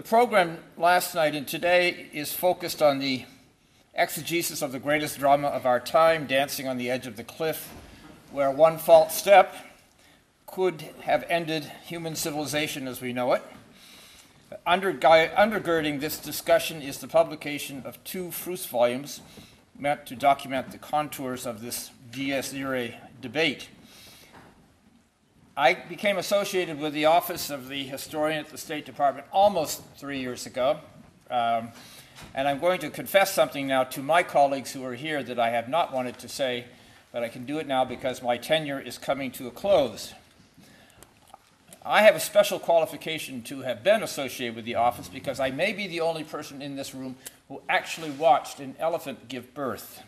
The program last night and today is focused on the exegesis of the greatest drama of our time, dancing on the edge of the cliff, where one false step could have ended human civilization as we know it. Undergirding this discussion is the publication of 2 Proust volumes meant to document the contours of this dies irae debate. I became associated with the Office of the Historian at the State Department almost 3 years ago, and I'm going to confess something now to my colleagues who are here that I have not wanted to say, but I can do it now because my tenure is coming to a close. I have a special qualification to have been associated with the office because I may be the only person in this room who actually watched an elephant give birth.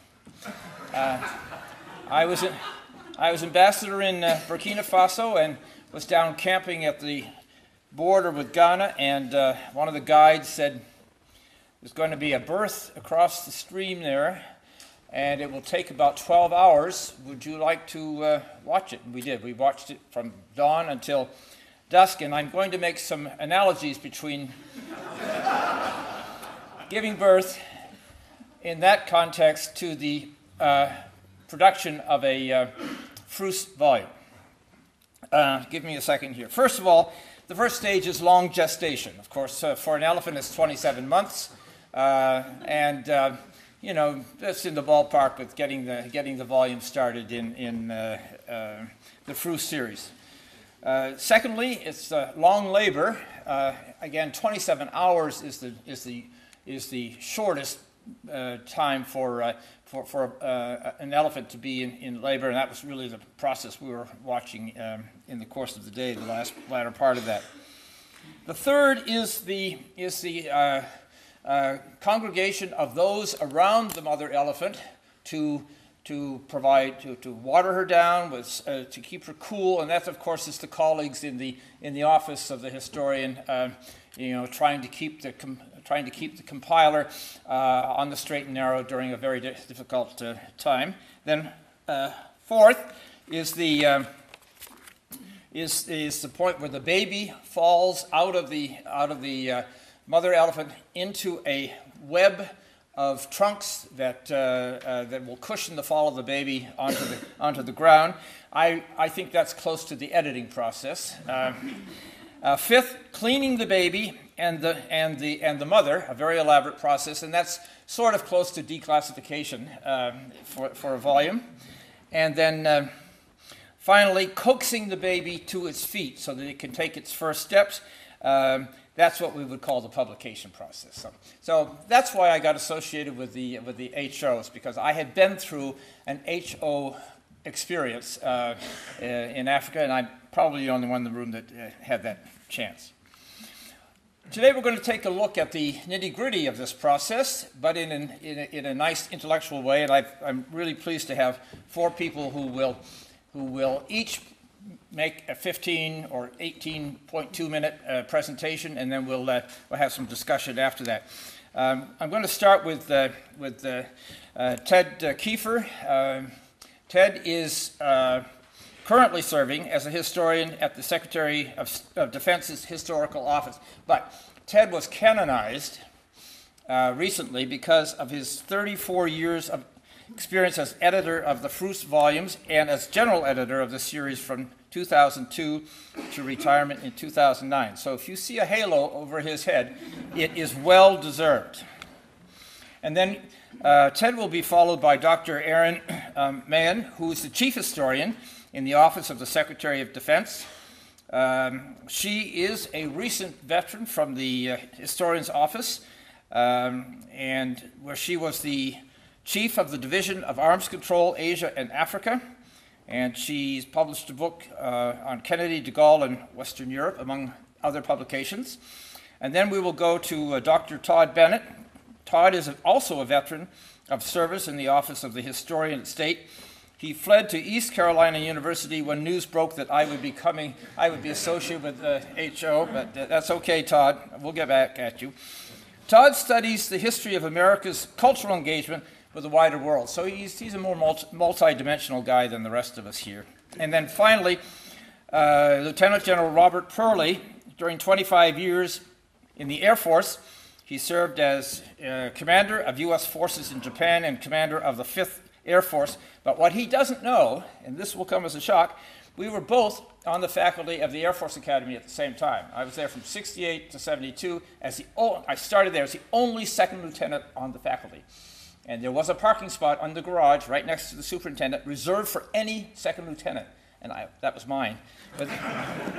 I was ambassador in Burkina Faso and was down camping at the border with Ghana, and one of the guides said there's going to be a birth across the stream there, and it will take about 12 hours. Would you like to watch it? And we did. We watched it from dawn until dusk, and I'm going to make some analogies between giving birth in that context to the production of a Proust volume. Give me a second here. First of all, the first stage is long gestation. Of course, for an elephant, it's 27 months, and you know, that's in the ballpark with getting the volume started in the Proust series. Secondly, it's long labor. Again, 27 hours is the shortest time for an elephant to be in labor, and that was really the process we were watching in the course of the day, the latter part of that. The third is the congregation of those around the mother elephant to provide to water her down, to keep her cool, and that, of course, is the colleagues in the office of the historian, trying to keep the compiler on the straight and narrow during a very difficult time. Then fourth is the point where the baby falls out of the mother elephant into a web of trunks that will cushion the fall of the baby onto the ground. I think that's close to the editing process. Fifth, cleaning the baby and the mother, a very elaborate process, and that's sort of close to declassification for a volume. And then finally, coaxing the baby to its feet so that it can take its first steps. That's what we would call the publication process. So that's why I got associated with the HOs, because I had been through an HO experience in Africa, and I'm probably the only one in the room that had that chance. Today we're going to take a look at the nitty-gritty of this process, but in a nice intellectual way, and I'm really pleased to have 4 people who will each make a 15 or 18.2 minute presentation, and then we'll have some discussion after that. I'm going to start with Ted Keefer. Ted is currently serving as a historian at the Secretary of Defense's Historical Office, but Ted was canonized recently because of his 34 years of experience as editor of the Proust volumes and as general editor of the series from 2002 to retirement in 2009. So if you see a halo over his head, it is well deserved. And then Ted will be followed by Dr. Erin Mahan, who is the chief historian in the Office of the Secretary of Defense. She is a recent veteran from the historian's office, and where she was the chief of the Division of Arms Control, Asia and Africa, and she's published a book on Kennedy, de Gaulle, and Western Europe, among other publications. And then we will go to Dr. Todd Bennett. Todd is also a veteran of service in the Office of the Historian at State. He fled to East Carolina University when news broke that I would be associated with HO, but that's okay, Todd. We'll get back at you. Todd studies the history of America's cultural engagement with the wider world. So he's a more multi-dimensional guy than the rest of us here. And then finally, Lieutenant General Robert Pursley, during 25 years, In the Air Force, he served as commander of U.S. forces in Japan and commander of the 5th Air Force. But what he doesn't know, and this will come as a shock, we were both on the faculty of the Air Force Academy at the same time. I was there from 68 to 72. I started there as the only second lieutenant on the faculty. And there was a parking spot on the garage right next to the superintendent reserved for any second lieutenant. And that was mine. But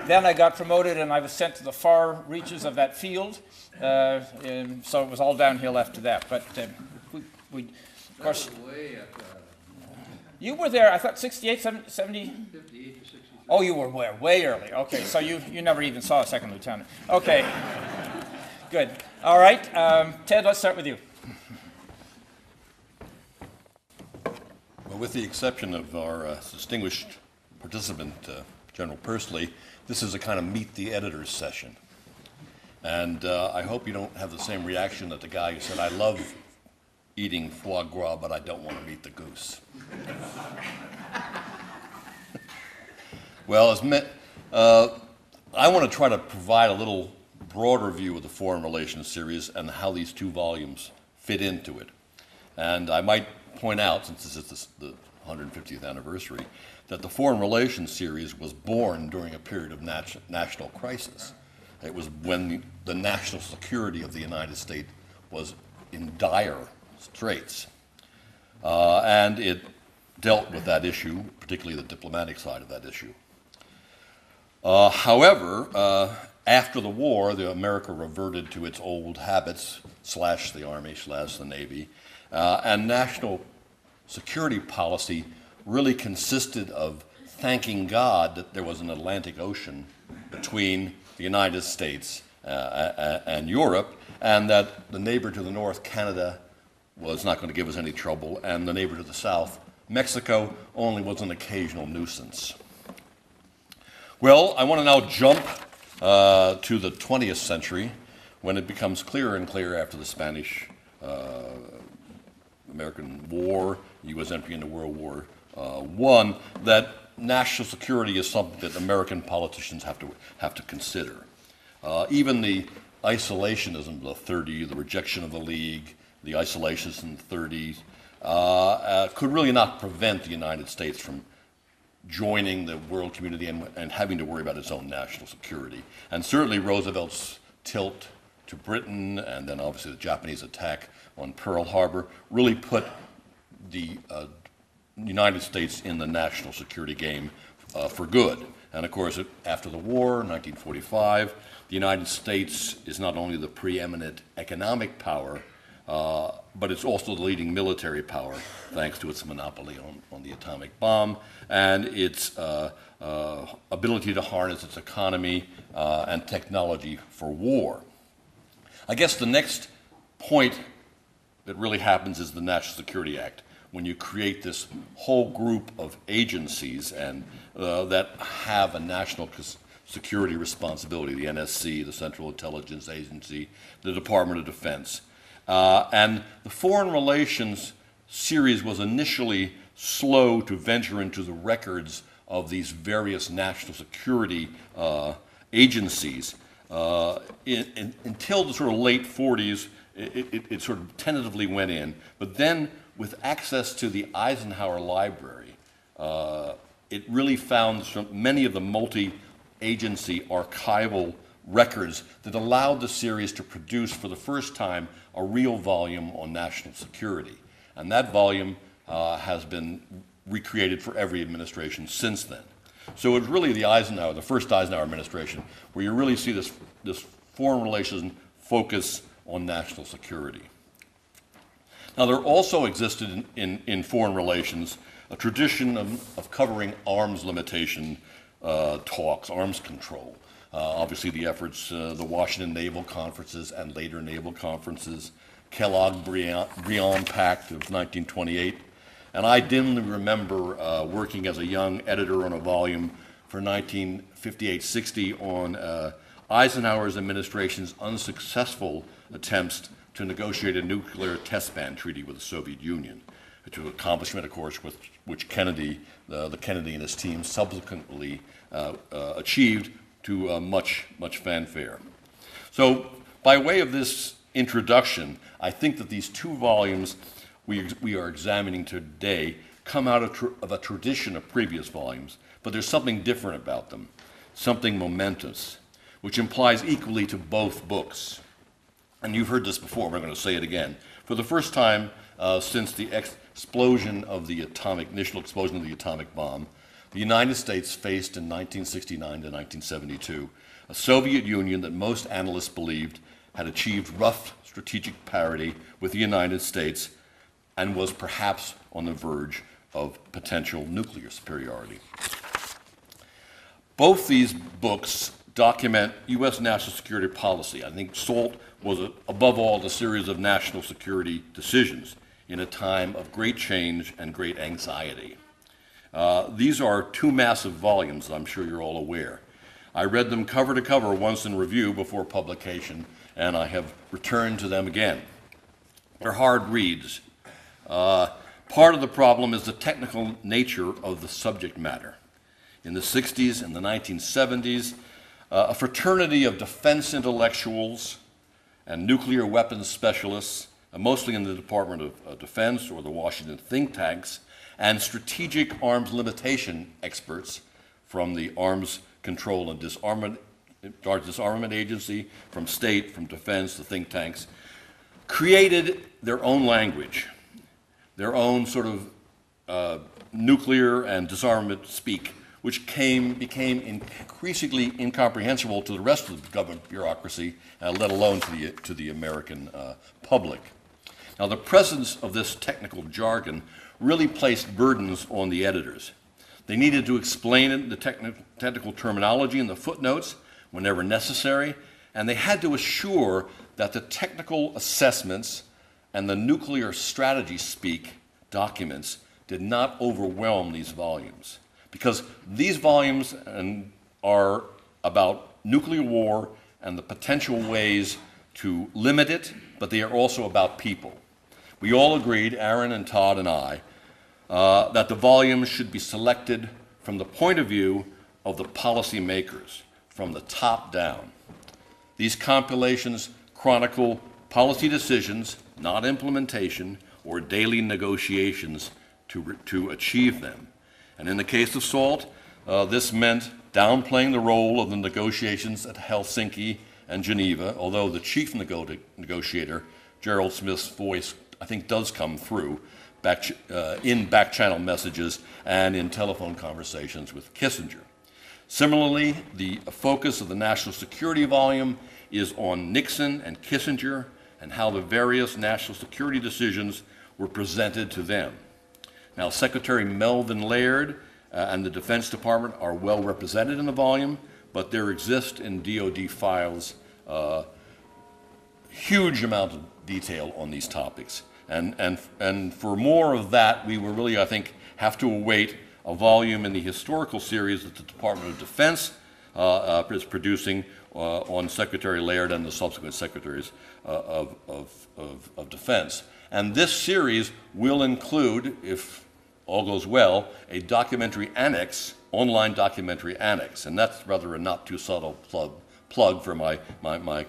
then I got promoted and I was sent to the far reaches of that field. And so it was all downhill after that. But we of course, you were there, I thought 68, 70? 58 to 63. Oh, you were way early. Okay, so you never even saw a second lieutenant. Okay, good. All right, Ted, let's start with you. Well, with the exception of our distinguished participant, General Pursley, this is a kind of meet the editors session. And I hope you don't have the same reaction that the guy who said, I love eating foie gras, but I don't want to meet the goose. Well, I want to try to provide a little broader view of the Foreign Relations series and how these two volumes fit into it. And I might point out, since this is the 150th anniversary, that the Foreign Relations series was born during a period of national crisis. It was when the national security of the United States was in dire straits. And it dealt with that issue, particularly the diplomatic side of that issue. However, after the war, America reverted to its old habits, / the Army, / the Navy, and national security policy really consisted of thanking God that there was an Atlantic Ocean between the United States and Europe, and that the neighbor to the north, Canada, was not going to give us any trouble, and the neighbor to the south, Mexico, only was an occasional nuisance. Well, I want to now jump to the 20th century, when it becomes clearer and clearer after the Spanish-American War, U.S. entry into World War I, that national security is something that American politicians have to consider. Even the isolationism of the 30s, the rejection of the League, the isolationism in the 30s, could really not prevent the United States from joining the world community and having to worry about its own national security. And certainly Roosevelt's tilt to Britain, and then obviously the Japanese attack on Pearl Harbor, really put the United States in the national security game for good. And of course, after the war, 1945, the United States is not only the preeminent economic power, but it's also the leading military power, thanks to its monopoly on the atomic bomb and its ability to harness its economy and technology for war. I guess the next point that really happens is the National Security Act, when you create this whole group of agencies and that have a national security responsibility, the NSC, the Central Intelligence Agency, the Department of Defense. And the Foreign Relations series was initially slow to venture into the records of these various national security agencies. Until the sort of late 40s, it sort of tentatively went in. But then, with access to the Eisenhower Library, it really found many of the multi-agency archival records that allowed the series to produce, for the first time, a real volume on national security. And that volume has been recreated for every administration since then. So it's really the first Eisenhower administration, where you really see this foreign relations focus on national security. Now, there also existed in foreign relations a tradition of covering arms limitation talks, arms control. Obviously, the efforts, the Washington Naval Conferences and later naval conferences, Kellogg-Briand Pact of 1928. And I dimly remember working as a young editor on a volume for 1958-60 on Eisenhower's administration's unsuccessful attempts to negotiate a nuclear test ban treaty with the Soviet Union, to accomplishment, of course, which Kennedy, the Kennedy and his team subsequently achieved to much fanfare. So By way of this introduction, I think that these two volumes we are examining today come out of a tradition of previous volumes, but there's something different about them, something momentous, which implies equally to both books. And you've heard this before, we're going to say it again. For the first time since the initial explosion of the atomic bomb, the United States faced in 1969 to 1972 a Soviet Union that most analysts believed had achieved rough strategic parity with the United States and was perhaps on the verge of potential nuclear superiority. Both these books document U.S. national security policy. I think SALT was, above all, a series of national security decisions in a time of great change and great anxiety. These are two massive volumes, I'm sure you're all aware. I read them cover to cover once in review before publication, and I have returned to them again. They're hard reads. Part of the problem is the technical nature of the subject matter. In the 60s and the 1970s, a fraternity of defense intellectuals and nuclear weapons specialists, mostly in the Department of Defense or the Washington think tanks, and strategic arms limitation experts from the Arms Control and Disarmament Agency, from state, from defense, the think tanks, created their own language, their own sort of nuclear and disarmament speak, which became increasingly incomprehensible to the rest of the government bureaucracy, let alone to the American public. Now, the presence of this technical jargon really placed burdens on the editors. They needed to explain the technical terminology in the footnotes whenever necessary, and they had to assure that the technical assessments and the nuclear strategy speak documents did not overwhelm these volumes. Because these volumes are about nuclear war and the potential ways to limit it, but they are also about people. We all agreed, Erin and Todd and I, that the volumes should be selected from the point of view of the policymakers, from the top down. These compilations chronicle policy decisions, not implementation or daily negotiations to achieve them. And in the case of SALT, this meant downplaying the role of the negotiations at Helsinki and Geneva, although the chief negotiator, Gerard Smith's voice, I think does come through in back-channel messages and in telephone conversations with Kissinger. Similarly, the focus of the national security volume is on Nixon and Kissinger and how the various national security decisions were presented to them. Now, Secretary Melvin Laird and the Defense Department are well represented in the volume, but there exist in DoD files huge amount of detail on these topics. And for more of that, we will really, I think, have to await a volume in the historical series that the Department of Defense is producing on Secretary Laird and the subsequent secretaries of Defense. And this series will include, if all goes well, a documentary annex, online documentary annex. And that's rather a not too subtle plug for my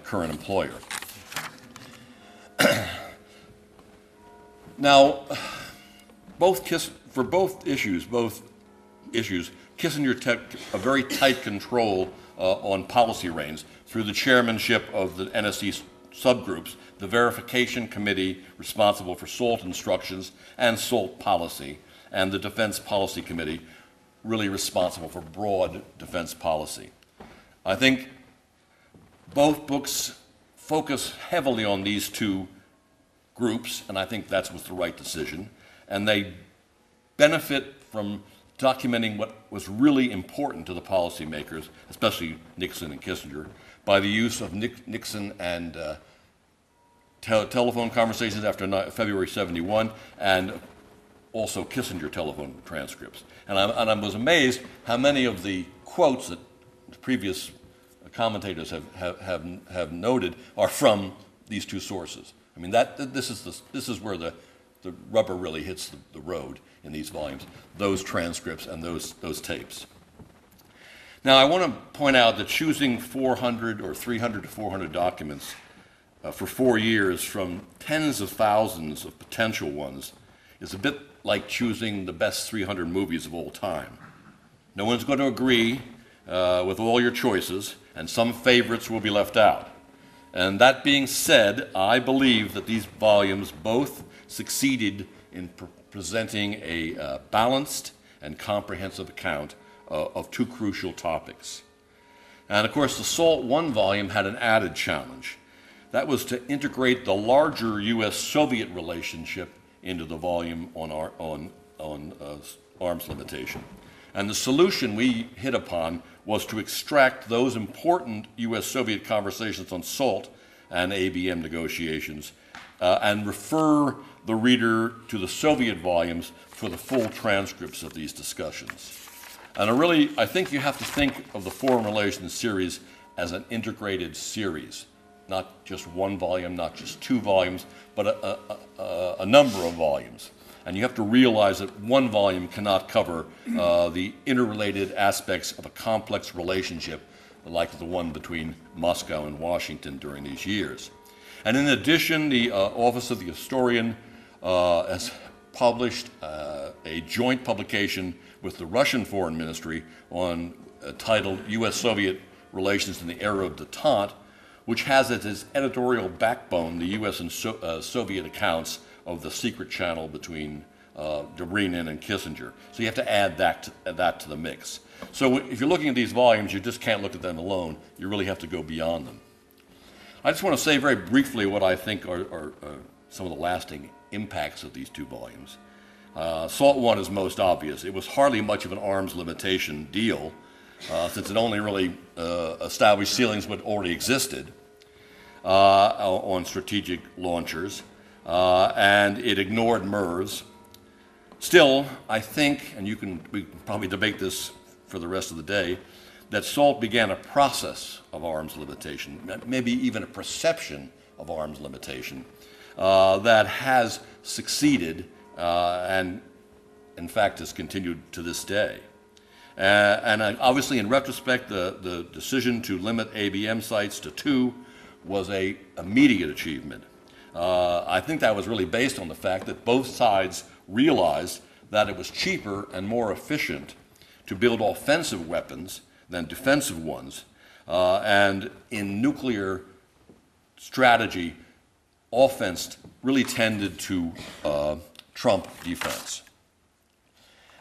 current employer. Now, for both issues, Kissinger took a very tight control on policy reins through the chairmanship of the NSC subgroups, the verification committee responsible for SALT instructions and SALT policy, and the Defense Policy Committee really responsible for broad defense policy. I think both books focus heavily on these two groups, and I think that was the right decision, and they benefit from documenting what was really important to the policymakers, especially Nixon and Kissinger, by the use of Nixon and telephone conversations after February 71, and also Kissinger telephone transcripts. And I was amazed how many of the quotes that the previous commentators have noted are from these two sources. I mean, this is where the rubber really hits the road in these volumes, those transcripts and those tapes. Now, I want to point out that choosing 400 or 300 to 400 documents for 4 years from tens of thousands of potential ones is a bit like choosing the best 300 movies of all time. No one's going to agree with all your choices, and some favorites will be left out. And that being said, I believe that these volumes both succeeded in presenting a balanced and comprehensive account of two crucial topics. And of course, the SALT I volume had an added challenge. That was to integrate the larger U.S.-Soviet relationship into the volume on arms limitation. And the solution we hit upon was to extract those important U.S.-Soviet conversations on SALT and ABM negotiations and refer the reader to the Soviet volumes for the full transcripts of these discussions. And I think you have to think of the Foreign Relations series as an integrated series, not just one volume, not just two volumes, but a number of volumes. And you have to realize that one volume cannot cover the interrelated aspects of a complex relationship like the one between Moscow and Washington during these years. And in addition, the Office of the Historian has published a joint publication with the Russian Foreign Ministry titled U.S.-Soviet Relations in the Era of Détente, which has as its editorial backbone the U.S. and Soviet accounts of the secret channel between Brynn and Kissinger. So you have to add that to the mix. So if you're looking at these volumes, you just can't look at them alone. You really have to go beyond them. I just want to say very briefly what I think are some of the lasting impacts of these two volumes. SALT I is most obvious. It was hardly much of an arms limitation deal, since it only really established ceilings what already existed on strategic launchers, and it ignored MERS. Still, I think, and we can probably debate this for the rest of the day, that SALT began a process of arms limitation, maybe even a perception of arms limitation, that has succeeded and, in fact, has continued to this day. And obviously, in retrospect, the decision to limit ABM sites to 2 was an immediate achievement. I think that was really based on the fact that both sides realized that it was cheaper and more efficient to build offensive weapons than defensive ones. And in nuclear strategy, offense really tended to trump defense.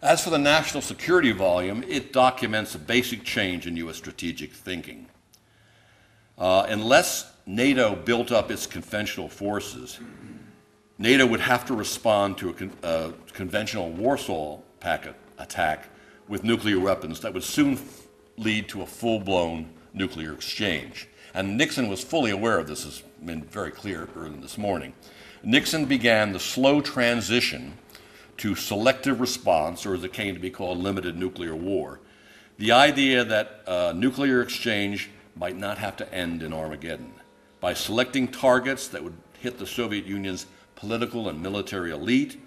As for the national security volume, it documents a basic change in U.S. strategic thinking. Unless NATO built up its conventional forces, NATO would have to respond to a conventional Warsaw attack with nuclear weapons that would soon lead to a full-blown nuclear exchange. And Nixon was fully aware of this, has been very clear early this morning. Nixon began the slow transition to selective response, or as it came to be called, limited nuclear war. The idea that nuclear exchange might not have to end in Armageddon. By selecting targets that would hit the Soviet Union's political and military elite,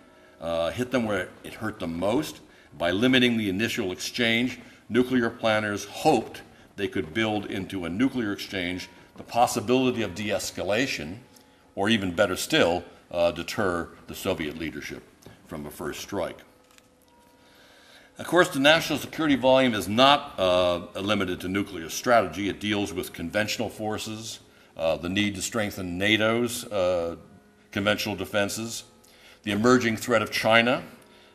hit them where it hurt them most, by limiting the initial exchange, nuclear planners hoped they could build into a nuclear exchange the possibility of de-escalation, or even better still, deter the Soviet leadership from a first strike. Of course, the national security volume is not limited to nuclear strategy. It deals with conventional forces, the need to strengthen NATO's conventional defenses, the emerging threat of China,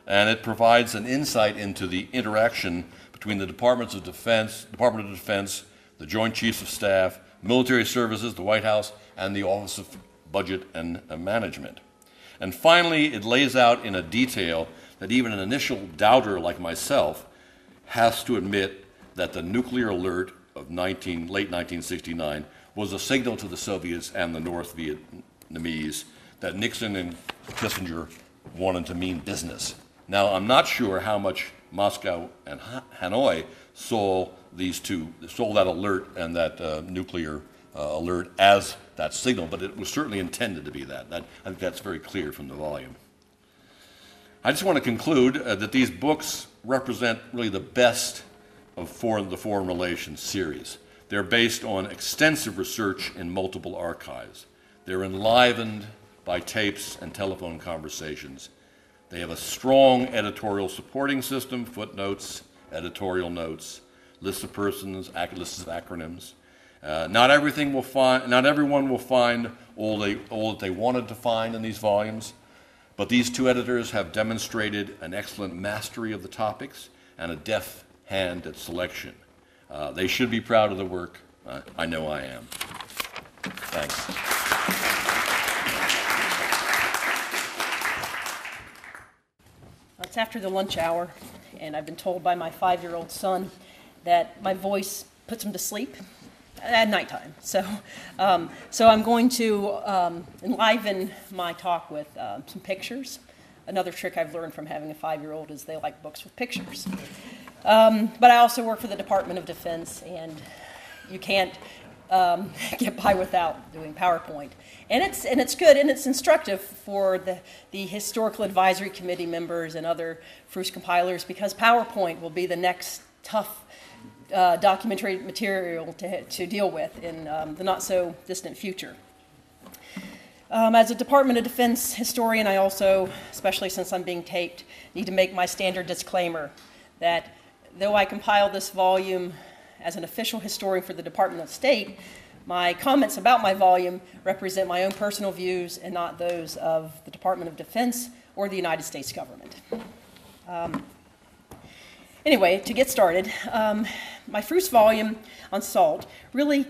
and it provides an insight into the interaction between the Department of Defense, the Joint Chiefs of Staff, military services, the White House, and the Office of Budget and Management. And finally, it lays out in a detail that even an initial doubter like myself has to admit that the nuclear alert of late 1969 was a signal to the Soviets and the North Vietnamese that Nixon and Kissinger wanted to mean business. Now, I'm not sure how much Moscow and Hanoi saw that alert and that nuclear alert as that signal, but it was certainly intended to be that. I think that's very clear from the volume. I just want to conclude that these books represent really the best of the Foreign Relations series. They're based on extensive research in multiple archives. They're enlivened by tapes and telephone conversations. They have a strong editorial supporting system, footnotes, editorial notes, lists of persons, lists of acronyms. Not everyone will find all that they wanted to find in these volumes, but these two editors have demonstrated an excellent mastery of the topics and a deft hand at selection. They should be proud of the work. I know I am. Thanks. It's after the lunch hour, and I've been told by my 5-year-old son that my voice puts him to sleep at nighttime. So I'm going to enliven my talk with some pictures. Another trick I've learned from having a 5-year-old is they like books with pictures. But I also work for the Department of Defense, and you can't get by without doing PowerPoint. And it's good, and it's instructive for the Historical Advisory Committee members and other FRUS compilers, because PowerPoint will be the next tough documentary material to deal with in the not-so-distant future. As a Department of Defense historian, I also, especially since I'm being taped, need to make my standard disclaimer that though I compile this volume as an official historian for the Department of State, my comments about my volume represent my own personal views and not those of the Department of Defense or the United States government. Anyway, to get started, my FRUS volume on SALT really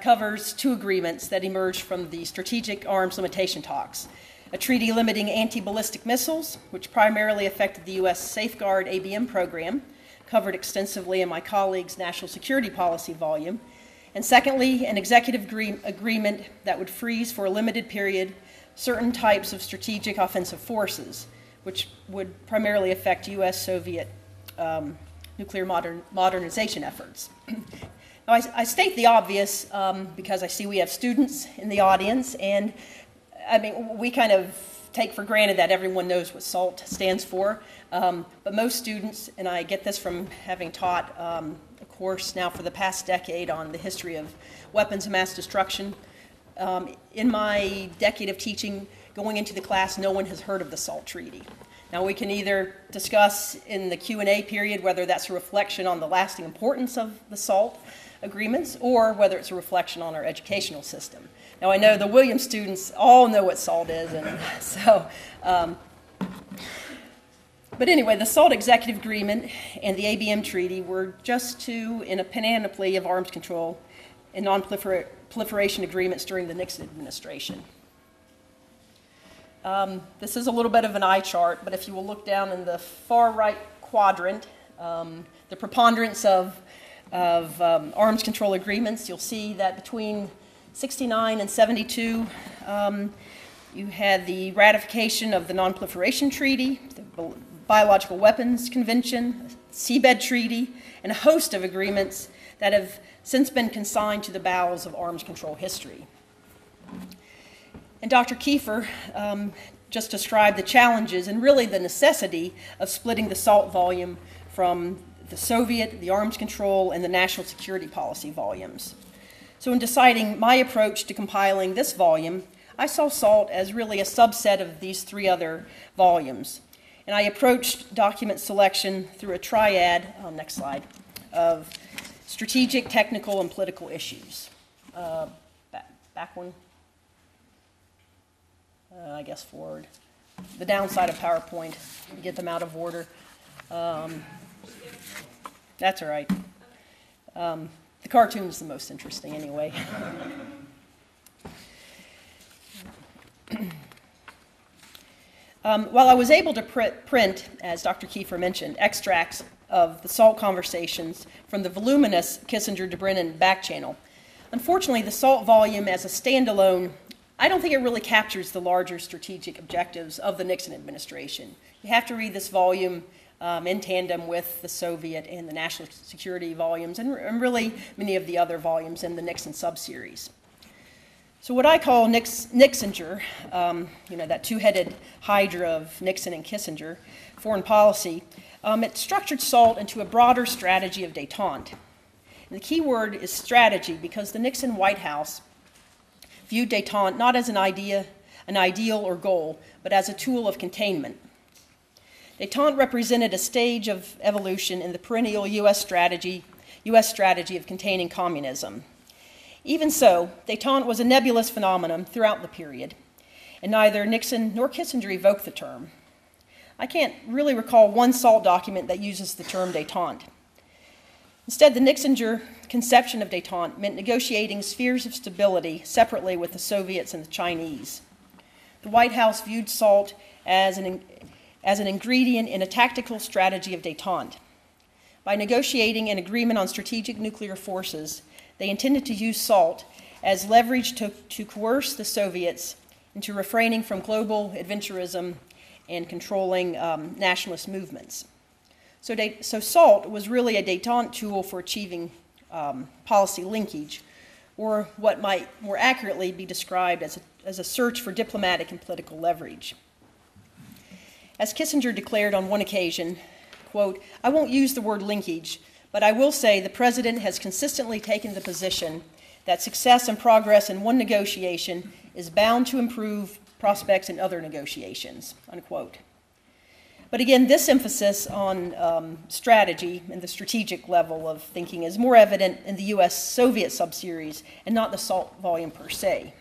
covers two agreements that emerged from the Strategic Arms Limitation Talks. A treaty limiting anti-ballistic missiles, which primarily affected the U.S. Safeguard ABM program, covered extensively in my colleague's National Security Policy volume. And secondly, an executive agreement that would freeze for a limited period certain types of strategic offensive forces, which would primarily affect U.S.-Soviet nuclear modernization efforts. Now, I state the obvious because I see we have students in the audience, and I mean, we kind of take for granted that everyone knows what SALT stands for, but most students, and I get this from having taught a course now for the past decade on the history of weapons of mass destruction. In my decade of teaching, going into the class, no one has heard of the SALT Treaty. Now, we can either discuss in the Q&A period whether that's a reflection on the lasting importance of the SALT agreements or whether it's a reflection on our educational system. Now, I know the Williams students all know what SALT is, and so, but anyway, the SALT Executive Agreement and the ABM Treaty were just two in a panoply of arms control and non-proliferation agreements during the Nixon administration. This is a little bit of an eye chart, but if you will look down in the far right quadrant, the preponderance of arms control agreements, you'll see that between 69 and 72, you had the ratification of the Non-Proliferation Treaty, the Biological Weapons Convention, Seabed Treaty, and a host of agreements that have since been consigned to the bowels of arms control history. And Dr. Keefer just described the challenges and really the necessity of splitting the SALT volume from the Soviet, the arms control, and the national security policy volumes. So in deciding my approach to compiling this volume, I saw SALT as really a subset of these three other volumes. And I approached document selection through a triad, next slide, of strategic, technical, and political issues. Back one. I guess forward. The downside of PowerPoint, you get them out of order. That's all right. The cartoon is the most interesting anyway. While I was able to print, as Dr. Keefer mentioned, extracts of the SALT conversations from the voluminous Kissinger to Brynn back channel, unfortunately the SALT volume as a standalone, I don't think it really captures the larger strategic objectives of the Nixon administration. You have to read this volume in tandem with the Soviet and the national security volumes and really many of the other volumes in the Nixon subseries. So what I call Nixinger, that two-headed hydra of Nixon and Kissinger, foreign policy, it structured SALT into a broader strategy of détente. And the key word is strategy because the Nixon White House viewed détente not as an idea, an ideal or goal, but as a tool of containment. Détente represented a stage of evolution in the perennial U.S. strategy of containing communism. Even so, détente was a nebulous phenomenon throughout the period, and neither Nixon nor Kissinger evoked the term. I can't really recall one SALT document that uses the term détente. Instead, the Nixonger conception of détente meant negotiating spheres of stability separately with the Soviets and the Chinese. The White House viewed SALT as an ingredient in a tactical strategy of détente. By negotiating an agreement on strategic nuclear forces, they intended to use SALT as leverage to coerce the Soviets into refraining from global adventurism and controlling nationalist movements. So SALT was really a détente tool for achieving policy linkage, or what might more accurately be described as a search for diplomatic and political leverage. As Kissinger declared on one occasion, quote, "I won't use the word linkage, but I will say the President has consistently taken the position that success and progress in one negotiation is bound to improve prospects in other negotiations," unquote. But again, this emphasis on strategy and the strategic level of thinking is more evident in the U.S.-Soviet subseries and not the SALT volume per se.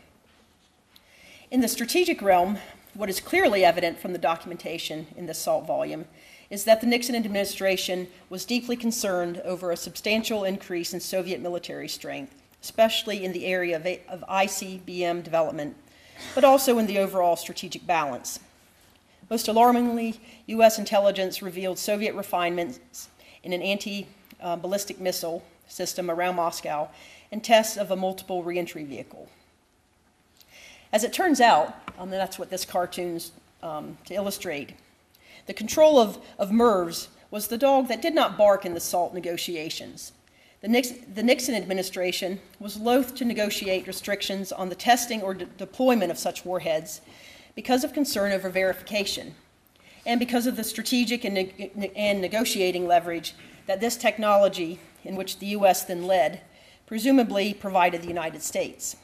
In the strategic realm, what is clearly evident from the documentation in the SALT volume is that the Nixon administration was deeply concerned over a substantial increase in Soviet military strength, especially in the area of ICBM development, but also in the overall strategic balance. Most alarmingly, U.S. intelligence revealed Soviet refinements in an anti-ballistic missile system around Moscow and tests of a multiple reentry vehicle. As it turns out, and that's what this cartoon's to illustrate, the control of MIRVs was the dog that did not bark in the SALT negotiations. The Nixon administration was loath to negotiate restrictions on the testing or deployment of such warheads because of concern over verification, and because of the strategic and negotiating leverage that this technology, in which the U.S. then led, presumably provided the United States.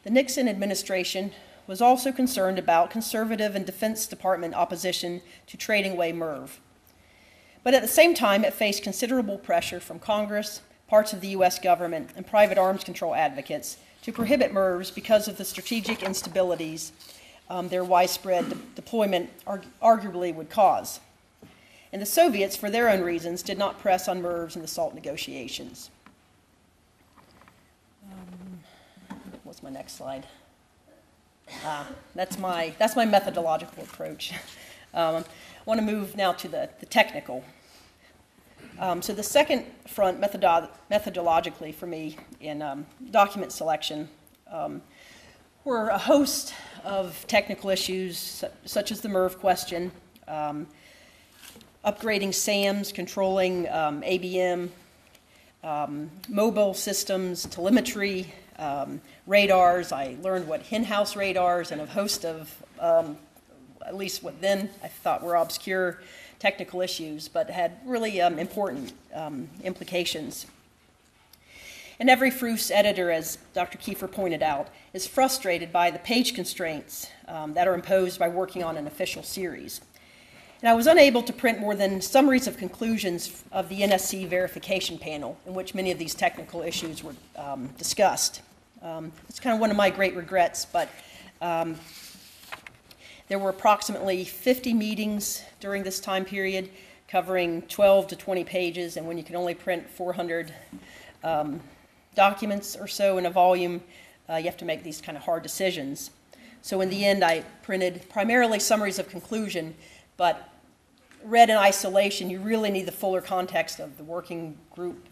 The Nixon administration was also concerned about conservative and Defense Department opposition to trading away MIRV. But at the same time, it faced considerable pressure from Congress, parts of the U.S. government, and private arms control advocates to prohibit MIRVs because of the strategic instabilities their widespread deployment arguably would cause. And the Soviets, for their own reasons, did not press on MIRVs in the SALT negotiations. What's my next slide? That's my methodological approach. I want to move now to the technical. So the second front, methodologically for me, in document selection, were a host of technical issues, such as the MIRV question, upgrading SAMs, controlling ABM, mobile systems, telemetry, radars. I learned what hen-house radars and a host of, at least what then I thought were obscure technical issues, but had really important implications. And every Proof's editor, as Dr. Keefer pointed out, is frustrated by the page constraints that are imposed by working on an official series. And I was unable to print more than summaries of conclusions of the NSC verification panel, in which many of these technical issues were discussed. It's kind of one of my great regrets, but there were approximately 50 meetings during this time period, covering 12 to 20 pages, and when you can only print 400 documents or so in a volume, you have to make these kind of hard decisions. So in the end, I printed primarily summaries of conclusion, but read in isolation, you really need the fuller context of the working group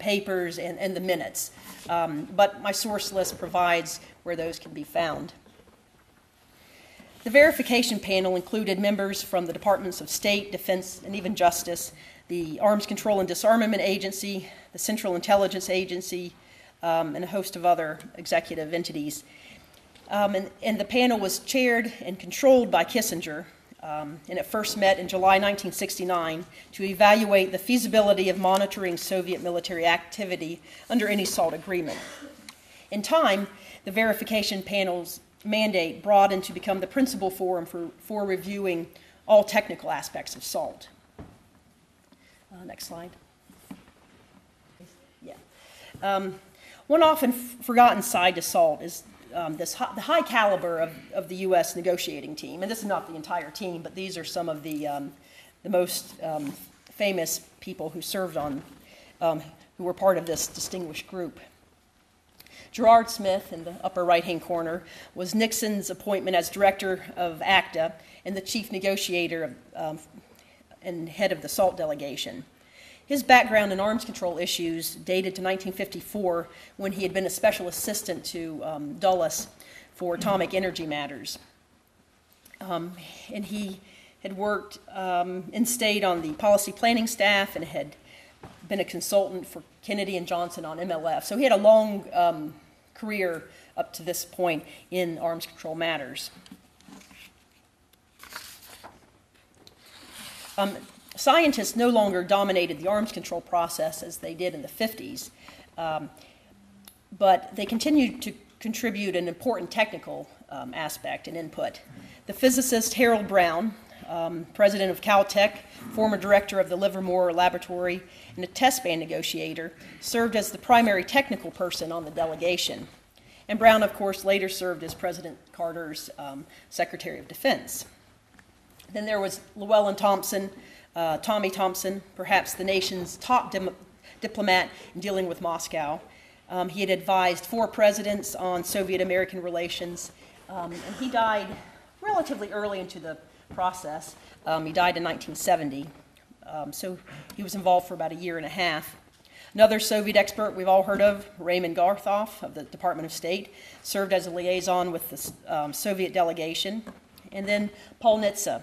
papers and the minutes. But my source list provides where those can be found. The verification panel included members from the Departments of State, Defense, and even Justice, the Arms Control and Disarmament Agency, the Central Intelligence Agency, and a host of other executive entities. And the panel was chaired and controlled by Kissinger, and it first met in July 1969 to evaluate the feasibility of monitoring Soviet military activity under any SALT agreement. In time, the verification panel's mandate broadened to become the principal forum for reviewing all technical aspects of SALT. Next slide. Yeah. One often forgotten side to SALT is the high caliber of the U.S. negotiating team. And this is not the entire team, but these are some of the most famous people who served on, who were part of this distinguished group. Gerard Smith, in the upper right-hand corner, was Nixon's appointment as director of ACTA and the chief negotiator and head of the SALT delegation. His background in arms control issues dated to 1954, when he had been a special assistant to Dulles for atomic energy matters. And he had worked and stayed on the policy planning staff and had been a consultant for Kennedy and Johnson on MLF. So he had a long career up to this point in arms control matters. Scientists no longer dominated the arms control process as they did in the 50s, but they continued to contribute an important technical aspect and input. The physicist Harold Brown, president of Caltech, former director of the Livermore Laboratory, and a test ban negotiator, served as the primary technical person on the delegation. And Brown, of course, later served as President Carter's Secretary of Defense. Then there was Llewellyn Thompson, Tommy Thompson, perhaps the nation's top diplomat in dealing with Moscow. He had advised 4 presidents on Soviet-American relations, and he died relatively early into the process. He died in 1970, so he was involved for about a year and a half. Another Soviet expert we've all heard of, Raymond Garthoff of the Department of State, served as a liaison with the Soviet delegation. And then Paul Nitze,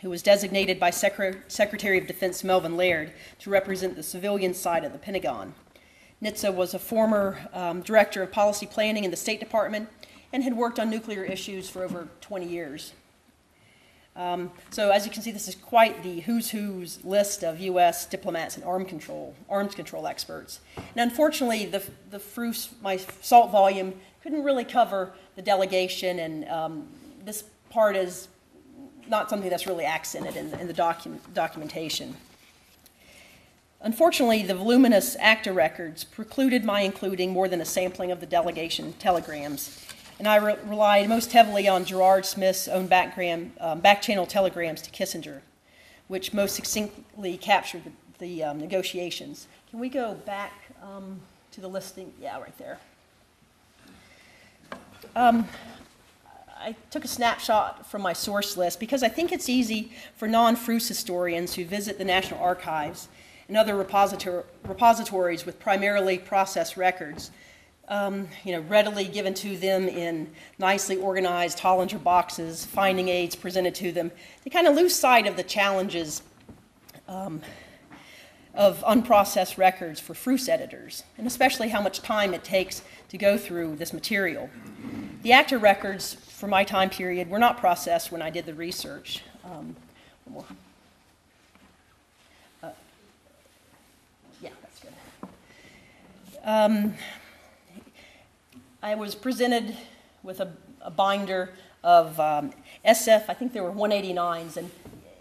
who was designated by Secretary of Defense Melvin Laird to represent the civilian side of the Pentagon. Nitze was a former director of policy planning in the State Department and had worked on nuclear issues for over 20 years. So as you can see, this is quite the who's list of U.S. diplomats and arms control experts. And unfortunately, my SALT volume couldn't really cover the delegation, and this part is not something that's really accented in the documentation. Unfortunately, the voluminous ACTA records precluded my including more than a sampling of the delegation telegrams, and I relied most heavily on Gerard Smith's own back-channel telegrams to Kissinger, which most succinctly captured the negotiations. Can we go back to the listing? Yeah, right there. I took a snapshot from my source list because I think it's easy for non-FRUS historians who visit the National Archives and other repositories with primarily processed records, readily given to them in nicely organized Hollinger boxes, finding aids presented to them. They kind of lose sight of the challenges of unprocessed records for FRUS editors, and especially how much time it takes to go through this material. The ACTA records for my time period were not processed when I did the research. Yeah, that's good. I was presented with a binder of SF. I think there were 189s, and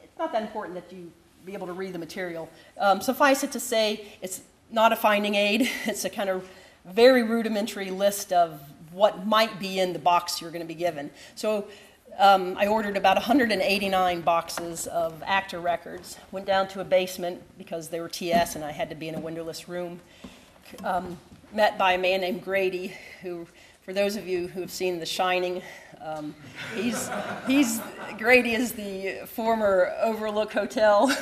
it's not that important that you be able to read the material. Suffice it to say, it's not a finding aid. It's a kind of very rudimentary list of what might be in the box you're going to be given. So I ordered about 189 boxes of ACTA records, went down to a basement because they were TS and I had to be in a windowless room, met by a man named Grady, who, for those of you who have seen The Shining, Grady is the former Overlook Hotel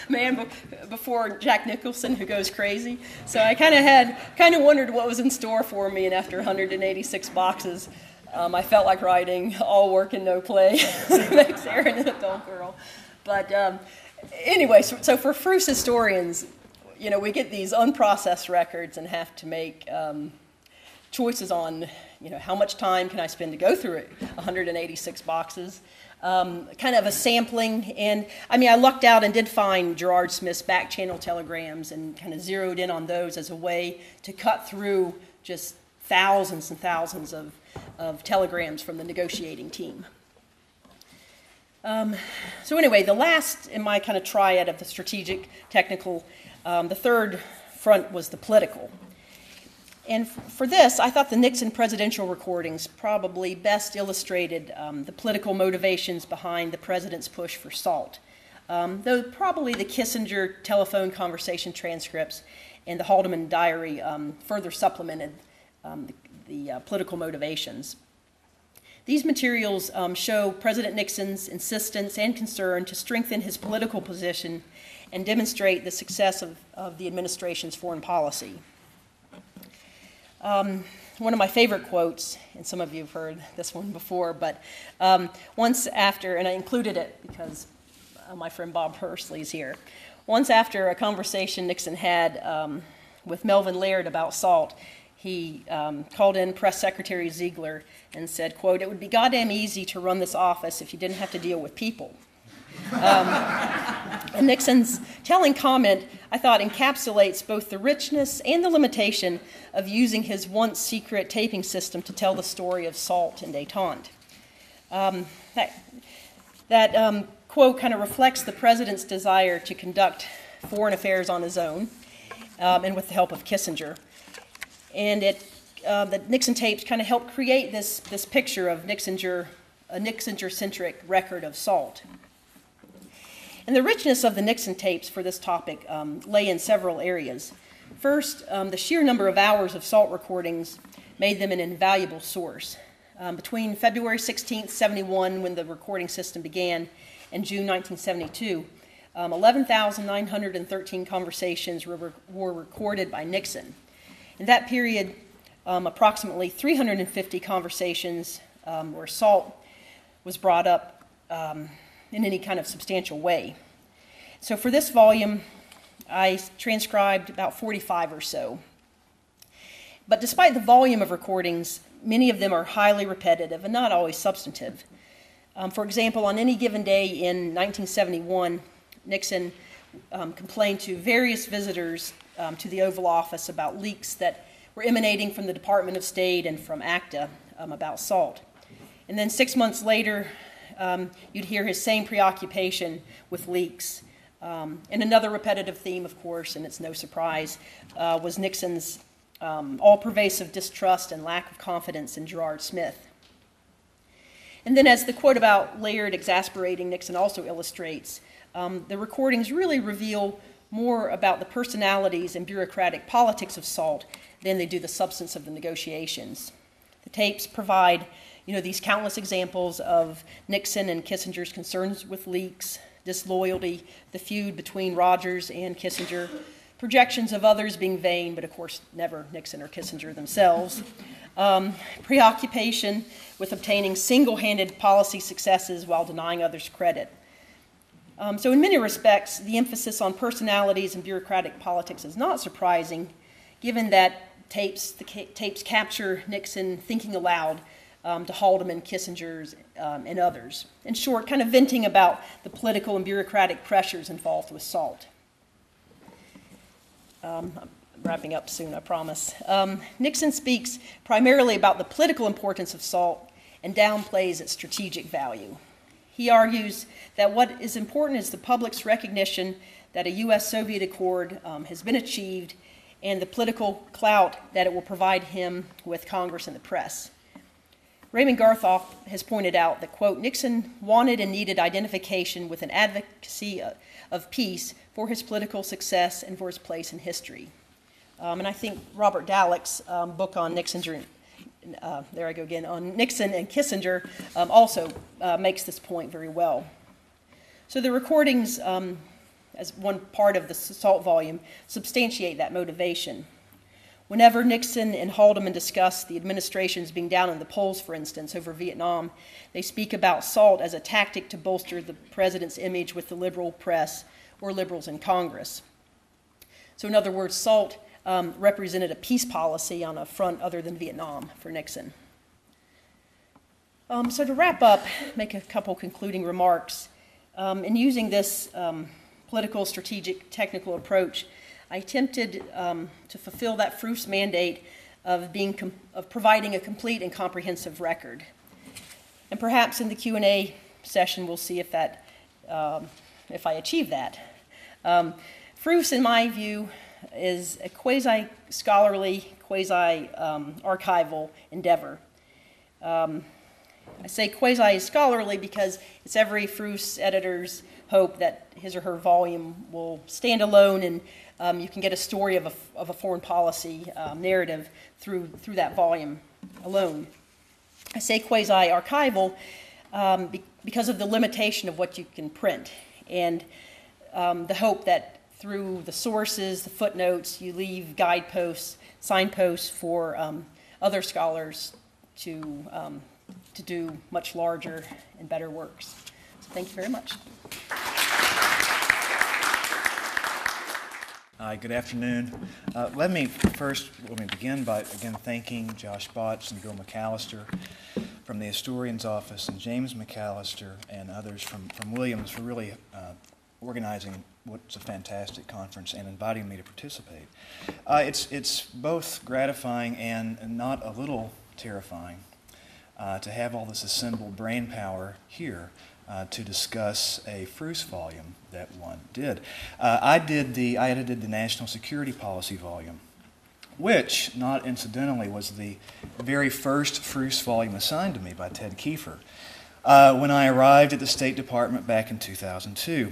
man before Jack Nicholson, who goes crazy. So I kind of wondered what was in store for me, and after 186 boxes, I felt like writing all work and no play makes Erin an adult girl. But anyway, so for FRUS historians, we get these unprocessed records and have to make choices on, how much time can I spend to go through it, 186 boxes. Kind of a sampling, and I lucked out and did find Gerard Smith's back channel telegrams and kind of zeroed in on those as a way to cut through just thousands and thousands of telegrams from the negotiating team. So anyway, the last in my kind of triad of the strategic, technical, the third front was the political. And for this, I thought the Nixon presidential recordings probably best illustrated the political motivations behind the president's push for SALT, though probably the Kissinger telephone conversation transcripts and the Haldeman diary further supplemented the political motivations. These materials show President Nixon's insistence and concern to strengthen his political position and demonstrate the success of the administration's foreign policy. One of my favorite quotes, and some of you have heard this one before, but once after, and I included it because my friend Bob Pursley is here, once after a conversation Nixon had with Melvin Laird about SALT, he called in Press Secretary Ziegler and said, quote, "It would be goddamn easy to run this office if you didn't have to deal with people." And Nixon's telling comment, I thought, encapsulates both the richness and the limitation of using his once secret taping system to tell the story of SALT and détente. That quote kind of reflects the president's desire to conduct foreign affairs on his own and with the help of Kissinger. And the Nixon tapes kind of helped create this picture of a Nixonger-centric record of SALT. And the richness of the Nixon tapes for this topic lay in several areas. First, the sheer number of hours of SALT recordings made them an invaluable source. Between February 16th, 71, when the recording system began, and June 1972, 11,913 conversations were recorded by Nixon. In that period, approximately 350 conversations where SALT was brought up in any kind of substantial way. So for this volume, I transcribed about 45 or so. But despite the volume of recordings, many of them are highly repetitive and not always substantive. For example, on any given day in 1971, Nixon complained to various visitors to the Oval Office about leaks that were emanating from the Department of State and from ACTA about SALT. And then 6 months later, you'd hear his same preoccupation with leaks. And another repetitive theme, of course, and it's no surprise, was Nixon's all-pervasive distrust and lack of confidence in Gerard Smith. And then as the quote about Laird exasperating Nixon also illustrates, the recordings really reveal more about the personalities and bureaucratic politics of SALT than they do the substance of the negotiations. The tapes provide, these countless examples of Nixon and Kissinger's concerns with leaks, disloyalty, the feud between Rogers and Kissinger, projections of others being vain, but of course never Nixon or Kissinger themselves, preoccupation with obtaining single-handed policy successes while denying others credit. So in many respects, the emphasis on personalities and bureaucratic politics is not surprising, given that the tapes capture Nixon thinking aloud to Haldeman, Kissinger, and others. In short, kind of venting about the political and bureaucratic pressures involved with SALT. I'm wrapping up soon, I promise. Nixon speaks primarily about the political importance of SALT and downplays its strategic value. He argues that what is important is the public's recognition that a U.S.-Soviet accord has been achieved and the political clout that it will provide him with Congress and the press. Raymond Garthoff has pointed out that, quote, Nixon wanted and needed identification with an advocacy of peace for his political success and for his place in history. And I think Robert Dalek's book on Nixon on Nixon and Kissinger also makes this point very well. So the recordings, as one part of the SALT volume, substantiate that motivation. Whenever Nixon and Haldeman discuss the administrations being down in the polls, for instance, over Vietnam, they speak about SALT as a tactic to bolster the president's image with the liberal press or liberals in Congress. So in other words, SALT represented a peace policy on a front other than Vietnam for Nixon. So to wrap up, make a couple concluding remarks. In using this political, strategic, technical approach, I attempted to fulfill that Proof's mandate of providing a complete and comprehensive record. And perhaps in the Q&A session, we'll see if I achieve that. Proof's, in my view, is a quasi-scholarly, quasi-archival endeavor. I say quasi-scholarly because it's every Proof's editor's hope that his or her volume will stand alone and you can get a story of a foreign policy narrative through that volume alone. I say quasi-archival because of the limitation of what you can print and the hope that through the sources, the footnotes, you leave guideposts, signposts for other scholars to do much larger and better works. So thank you very much. Hi, good afternoon. Let me begin by again thanking Josh Botts and Bill McAllister from the Historian's Office and James McAllister and others from Williams for really organizing what's a fantastic conference and inviting me to participate. It's both gratifying and not a little terrifying to have all this assembled brain power here to discuss a Proof's volume that one did. I edited the National Security Policy volume, which, not incidentally, was the very first Proof's volume assigned to me by Ted Keefer when I arrived at the State Department back in 2002.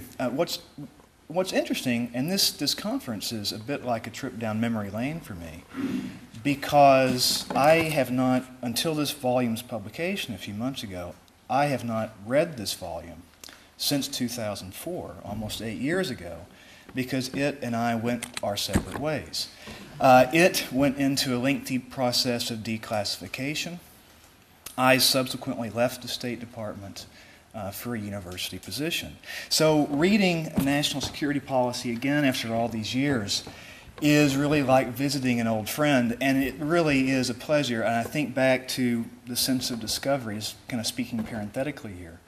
What's interesting, and this conference is a bit like a trip down memory lane for me, because I have not, until this volume's publication a few months ago, I have not read this volume since 2004, almost 8 years ago, because it and I went our separate ways. It went into a lengthy process of declassification. I subsequently left the State Department for a university position. So reading national security policy again after all these years is really like visiting an old friend, and it really is a pleasure. And I think back to the sense of discovery, just kind of speaking parenthetically here,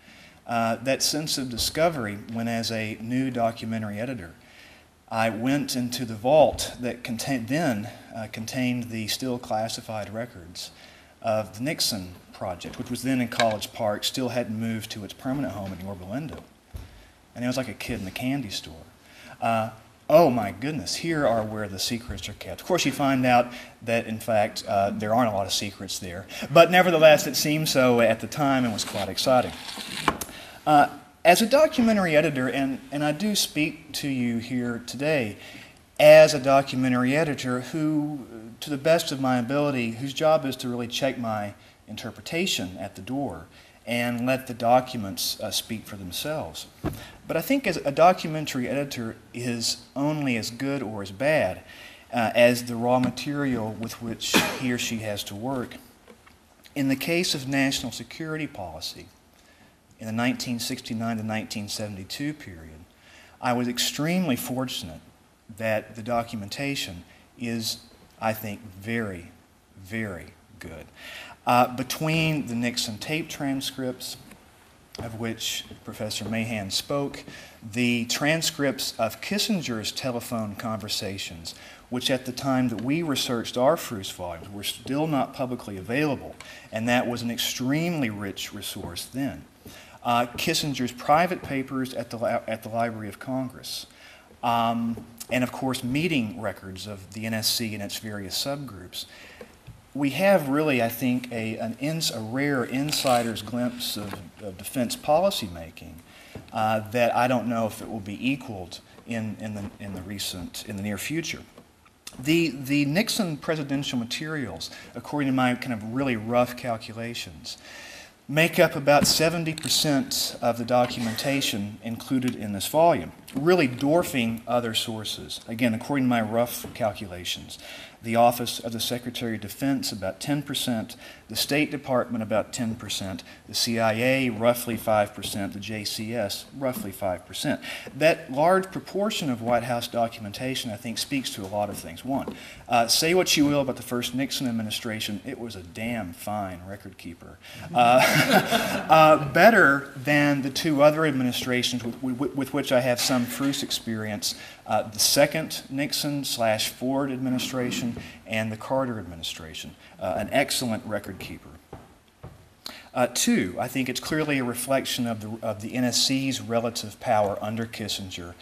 that sense of discovery when as a new documentary editor, I went into the vault that contained the still classified records of the Nixon project, which was then in College Park, still hadn't moved to its permanent home in Yorba Linda. And it was like a kid in a candy store. Oh my goodness, here are where the secrets are kept. Of course, you find out that, in fact, there aren't a lot of secrets there. But nevertheless, it seemed so at the time and was quite exciting. As a documentary editor, and I do speak to you here today as a documentary editor who, to the best of my ability, whose job is to really check my interpretation at the door and let the documents speak for themselves. But I think as a documentary editor is only as good or as bad as the raw material with which he or she has to work. In the case of national security policy, in the 1969 to 1972 period, I was extremely fortunate that the documentation is, I think, very, very good. Between the Nixon tape transcripts, of which Professor Mahan spoke, the transcripts of Kissinger's telephone conversations, which at the time that we researched our Proof's volumes were still not publicly available, and that was an extremely rich resource then. Kissinger's private papers at the Library of Congress, and of course meeting records of the NSC and its various subgroups. We have really, I think, a rare insider's glimpse of defense policy making that I don't know if it will be equaled in the near future. The Nixon presidential materials, according to my kind of really rough calculations, make up about 70% of the documentation included in this volume, really dwarfing other sources. Again, according to my rough calculations, the Office of the Secretary of Defense about 10%, the State Department about 10%, the CIA roughly 5%, the JCS roughly 5%. That large proportion of White House documentation, I think, speaks to a lot of things. One, say what you will about the first Nixon administration, it was a damn fine record keeper. Better than the two other administrations with which I have some truce experience, the second Nixon/Ford administration and the Carter administration, an excellent record keeper. Two, I think it's clearly a reflection of the NSC's relative power under Kissinger,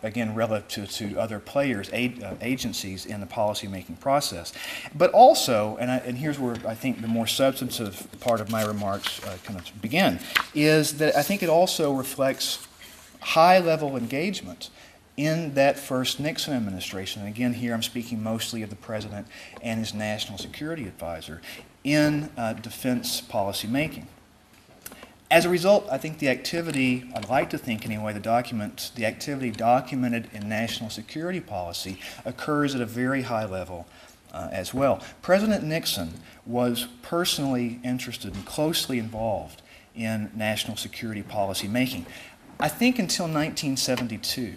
again, relative to other players, agencies in the policymaking process. But also, and here's where I think the more substantive part of my remarks kind of begin, is that I think it also reflects high-level engagement in that first Nixon administration. And again, here I'm speaking mostly of the president and his national security advisor in defense policy making. As a result, I think the activity, I'd like to think anyway, the activity documented in national security policy occurs at a very high level as well. President Nixon was personally interested and closely involved in national security policy making. I think until 1972,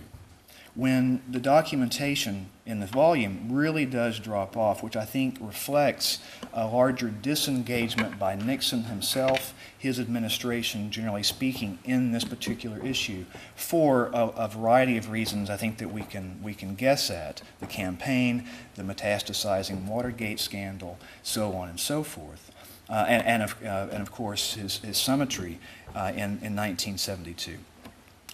when the documentation in the volume really does drop off, which I think reflects a larger disengagement by Nixon himself, his administration, generally speaking, in this particular issue, for a variety of reasons I think that we can guess at: the campaign, the metastasizing Watergate scandal, so on and so forth, and of course his summitry in 1972.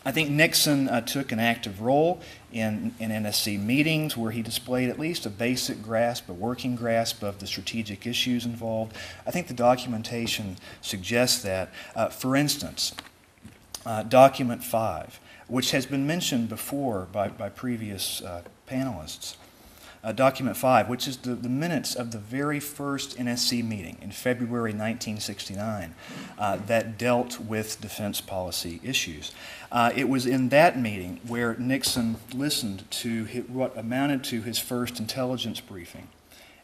I think Nixon took an active role in NSC meetings where he displayed at least a basic grasp, a working grasp of the strategic issues involved. I think the documentation suggests that. For instance, Document 5, which has been mentioned before by previous panelists. Document 5, which is the minutes of the very first NSC meeting in February 1969 that dealt with defense policy issues. It was in that meeting where Nixon listened to what amounted to his first intelligence briefing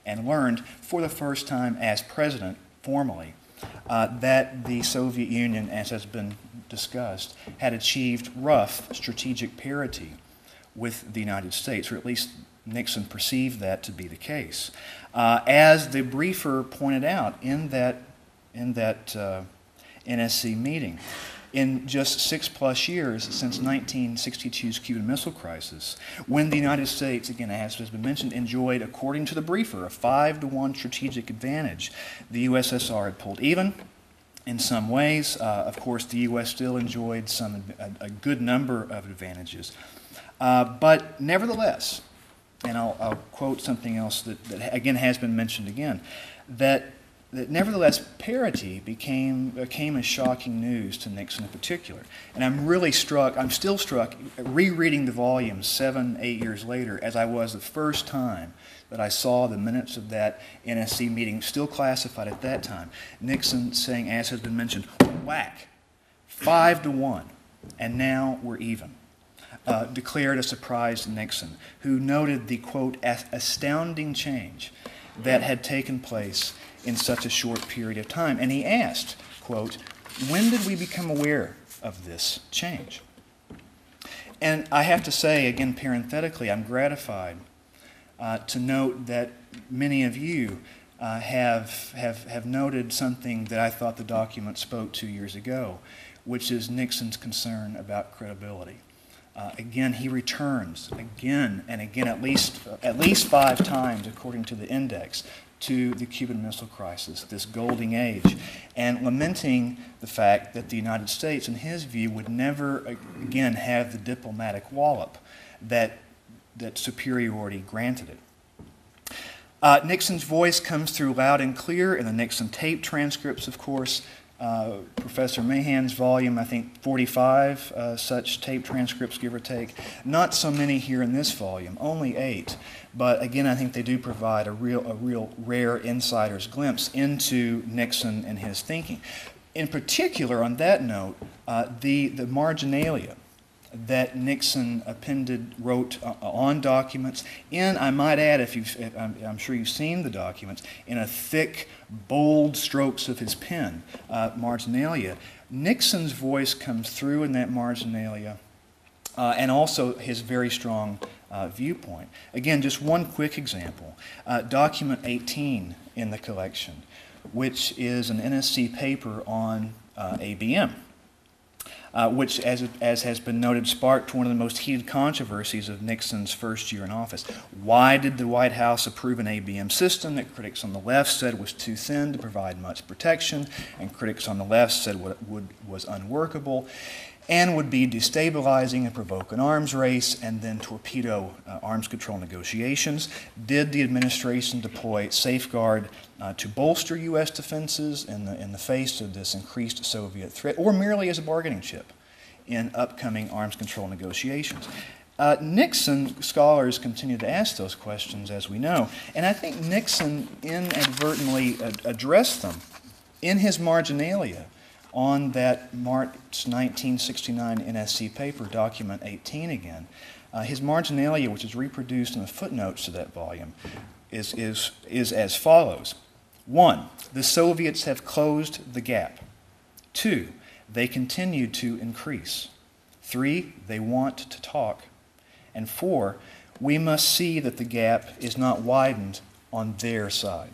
and learned for the first time as president, formally, that the Soviet Union, as has been discussed, had achieved rough strategic parity with the United States, or at least Nixon perceived that to be the case. As the briefer pointed out in that NSC meeting, in just 6+ years since 1962's Cuban Missile Crisis, when the United States, again, as has been mentioned, enjoyed, according to the briefer, a 5-to-1 strategic advantage, the USSR had pulled even. In some ways, of course, the U.S. still enjoyed a good number of advantages. But nevertheless, and I'll quote something else that again has been mentioned again, that nevertheless parity became a shocking news to Nixon in particular. And I'm still struck rereading the volume 7-8 years later, as I was the first time that I saw the minutes of that NSC meeting, still classified at that time. Nixon saying, as has been mentioned, whack, 5-to-1, and now we're even. Declared a surprised Nixon, who noted the, quote, astounding change that had taken place in such a short period of time. And he asked, quote, when did we become aware of this change? And I have to say, again, parenthetically, I'm gratified to note that many of you have noted something that I thought the document spoke to years ago, which is Nixon's concern about credibility. Again, he returns again and again, at least 5 times, according to the index, to the Cuban Missile Crisis, this golden age, and lamenting the fact that the United States, in his view, would never again have the diplomatic wallop that superiority granted it. Nixon's voice comes through loud and clear in the Nixon tape transcripts, of course. Professor Mahan's volume, I think 45 such tape transcripts, give or take. Not so many here in this volume, only 8. But again, I think they do provide a real rare insider's glimpse into Nixon and his thinking. In particular, on that note, the marginalia that Nixon wrote on documents in, I might add, I'm sure you've seen the documents, in a thick, bold strokes of his pen, marginalia. Nixon's voice comes through in that marginalia, and also his very strong viewpoint. Again, just one quick example. Document 18 in the collection, which is an NSC paper on ABM. Which, as has been noted, sparked one of the most heated controversies of Nixon's first year in office. Why did the White House approve an ABM system that critics on the left said was too thin to provide much protection, and critics on the left said was unworkable, and would be destabilizing and provoke an arms race and then torpedo arms control negotiations? Did the administration deploy safeguard to bolster U.S. defenses in the face of this increased Soviet threat, or merely as a bargaining chip in upcoming arms control negotiations? Nixon scholars continue to ask those questions, as we know, and I think Nixon inadvertently addressed them in his marginalia on that March 1969 NSC paper, document 18 again. His marginalia, which is reproduced in the footnotes to that volume, is as follows. 1, the Soviets have closed the gap. 2, they continue to increase. 3, they want to talk. And 4, we must see that the gap is not widened on their side.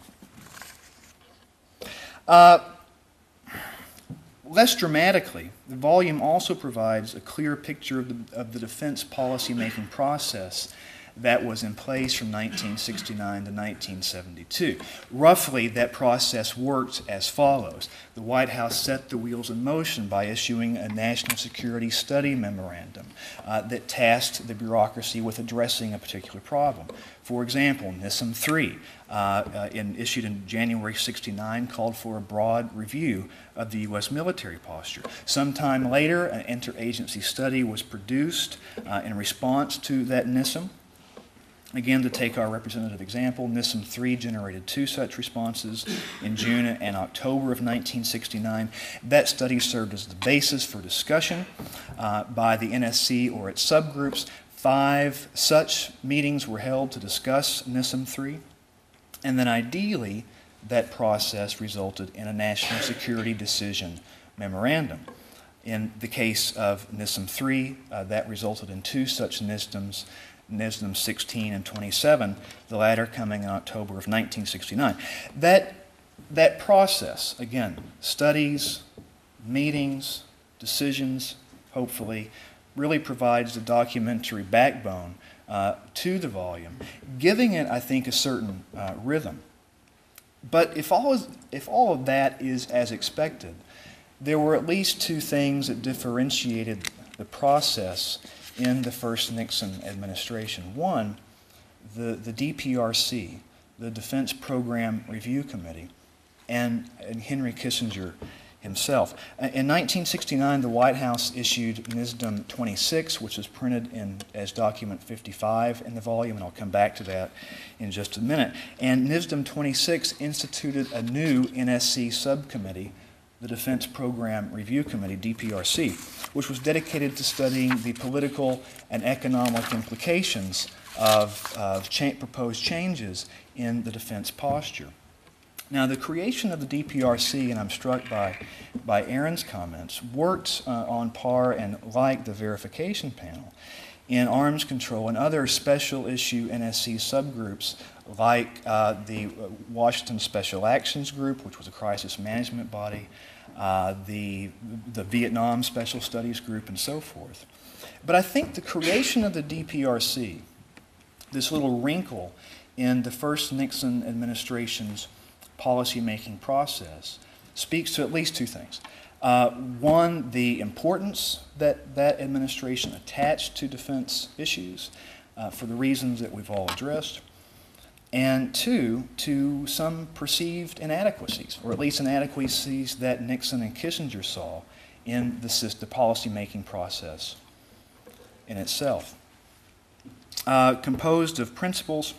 Less dramatically, the volume also provides a clear picture of the defense policy-making process that was in place from 1969 to 1972. Roughly, that process worked as follows. The White House set the wheels in motion by issuing a national security study memorandum that tasked the bureaucracy with addressing a particular problem. For example, NISM 3, issued in January '69, called for a broad review of the U.S. military posture. Sometime later, an interagency study was produced in response to that NISM. Again, to take our representative example, NISM 3 generated 2 such responses in June and October of 1969. That study served as the basis for discussion by the NSC or its subgroups. 5 such meetings were held to discuss NISM 3. And then ideally, that process resulted in a national security decision memorandum. In the case of NISM 3, that resulted in 2 such NISDMs, NISDM 16 and 27, the latter coming in October of 1969. That process, again, studies, meetings, decisions, hopefully, really provides the documentary backbone to the volume, giving it, I think, a certain rhythm. But if all of that is as expected, there were at least 2 things that differentiated the process in the first Nixon administration. One, the DPRC, the Defense Program Review Committee, and Henry Kissinger himself. In 1969, the White House issued NISDM 26, which is printed as document 55 in the volume, and I'll come back to that in just a minute. And NISDM 26 instituted a new NSC subcommittee, the Defense Program Review Committee, DPRC, which was dedicated to studying the political and economic implications of proposed changes in the defense posture. Now, the creation of the DPRC, and I'm struck by Erin's comments, worked on par and like the verification panel in arms control and other special issue NSC subgroups like the Washington Special Actions Group, which was a crisis management body, the Vietnam Special Studies Group, and so forth. But I think the creation of the DPRC, this little wrinkle in the first Nixon administration's policy-making process, speaks to at least 2 things. One, the importance that that administration attached to defense issues for the reasons that we've all addressed, and 2, to some perceived inadequacies, or at least inadequacies that Nixon and Kissinger saw in the policy-making process in itself. Composed of principals,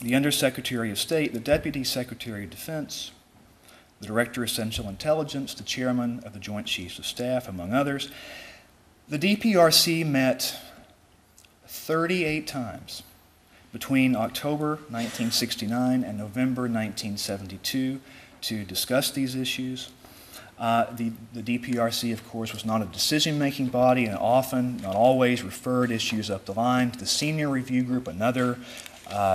the Undersecretary of State, the Deputy Secretary of Defense, the Director of Central Intelligence, the Chairman of the Joint Chiefs of Staff, among others. The DPRC met 38 times between October 1969 and November 1972 to discuss these issues. The DPRC, of course, was not a decision-making body and often, not always, referred issues up the line to the Senior Review Group, another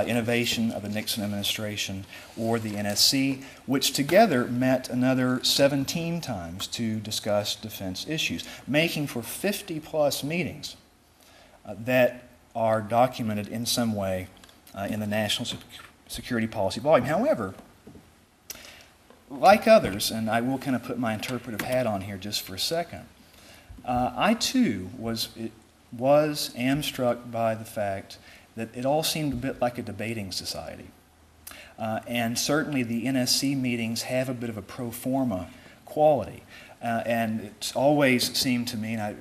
innovation of the Nixon administration, or the NSC, which together met another 17 times to discuss defense issues, making for 50-plus meetings that are documented in some way in the National Security Policy volume. However, like others, and I will kind of put my interpretive hat on here just for a second, I too am struck by the fact that it all seemed a bit like a debating society. And certainly the NSC meetings have a bit of a pro forma quality. And it's always seemed to me, and I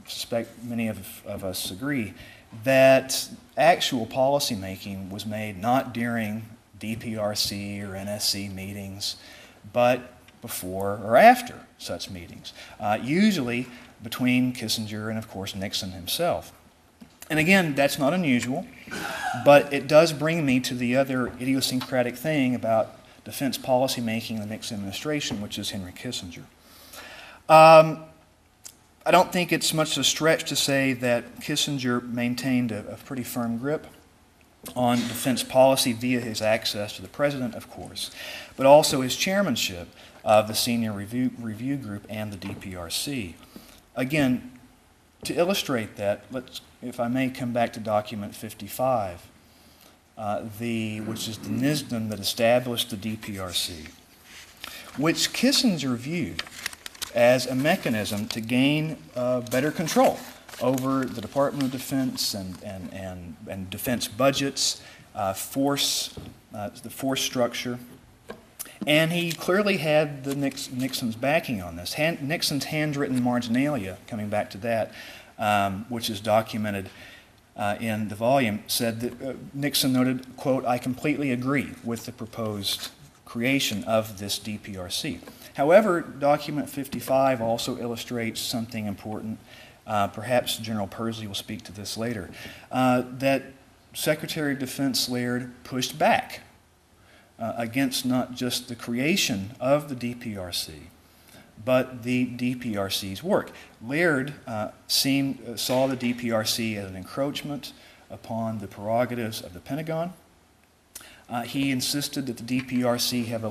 suspect many of us agree, that actual policy making was made not during DPRC or NSC meetings, but before or after such meetings, usually between Kissinger and, of course, Nixon himself. And again, that's not unusual, but it does bring me to the other idiosyncratic thing about defense policy making in the Nixon administration, which is Henry Kissinger. I don't think it's much of a stretch to say that Kissinger maintained a pretty firm grip on defense policy via his access to the president, of course, but also his chairmanship of the Senior Review Group and the DPRC. Again, to illustrate that, if I may come back to document 55, which is the NISDM that established the DPRC, which Kissinger viewed as a mechanism to gain better control over the Department of Defense and defense budgets, the force structure. And he clearly had Nixon's backing on this. Nixon's handwritten marginalia, coming back to that, which is documented in the volume, said that Nixon noted, quote, "I completely agree with the proposed creation of this DPRC." However, document 55 also illustrates something important. Perhaps General Pursley will speak to this later, that Secretary of Defense Laird pushed back against not just the creation of the DPRC, but the DPRC's work. Laird saw the DPRC as an encroachment upon the prerogatives of the Pentagon. He insisted that the DPRC have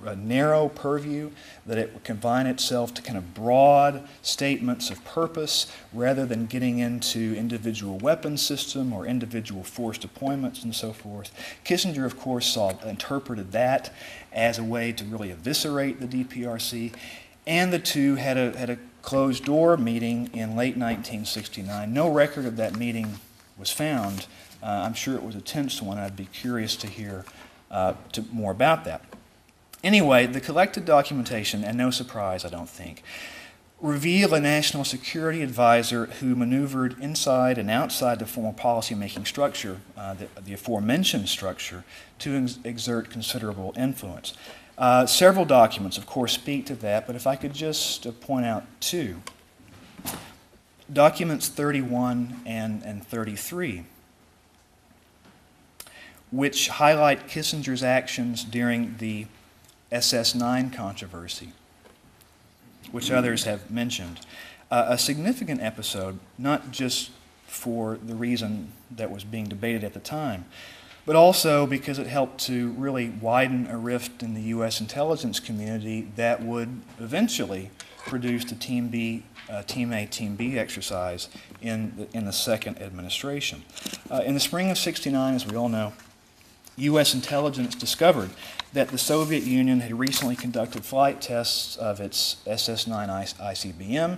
a narrow purview, that it would confine itself to kind of broad statements of purpose rather than getting into individual weapon system or individual force deployments and so forth. Kissinger, of course, interpreted that as a way to really eviscerate the DPRC, and the two had a closed-door meeting in late 1969. No record of that meeting was found. I'm sure it was a tense one. I'd be curious to hear more about that. Anyway, the collected documentation, and no surprise, I don't think, reveal a national security advisor who maneuvered inside and outside the formal policy-making structure, the aforementioned structure, to exert considerable influence. Several documents, of course, speak to that, but if I could just point out two. Documents 31 and 33, which highlight Kissinger's actions during the SS-9 controversy, which others have mentioned. A significant episode, not just for the reason that was being debated at the time, but also because it helped to really widen a rift in the U.S. intelligence community that would eventually produce the Team A, Team B exercise in the second administration. In the spring of '69, as we all know, U.S. intelligence discovered that the Soviet Union had recently conducted flight tests of its SS-9 ICBM,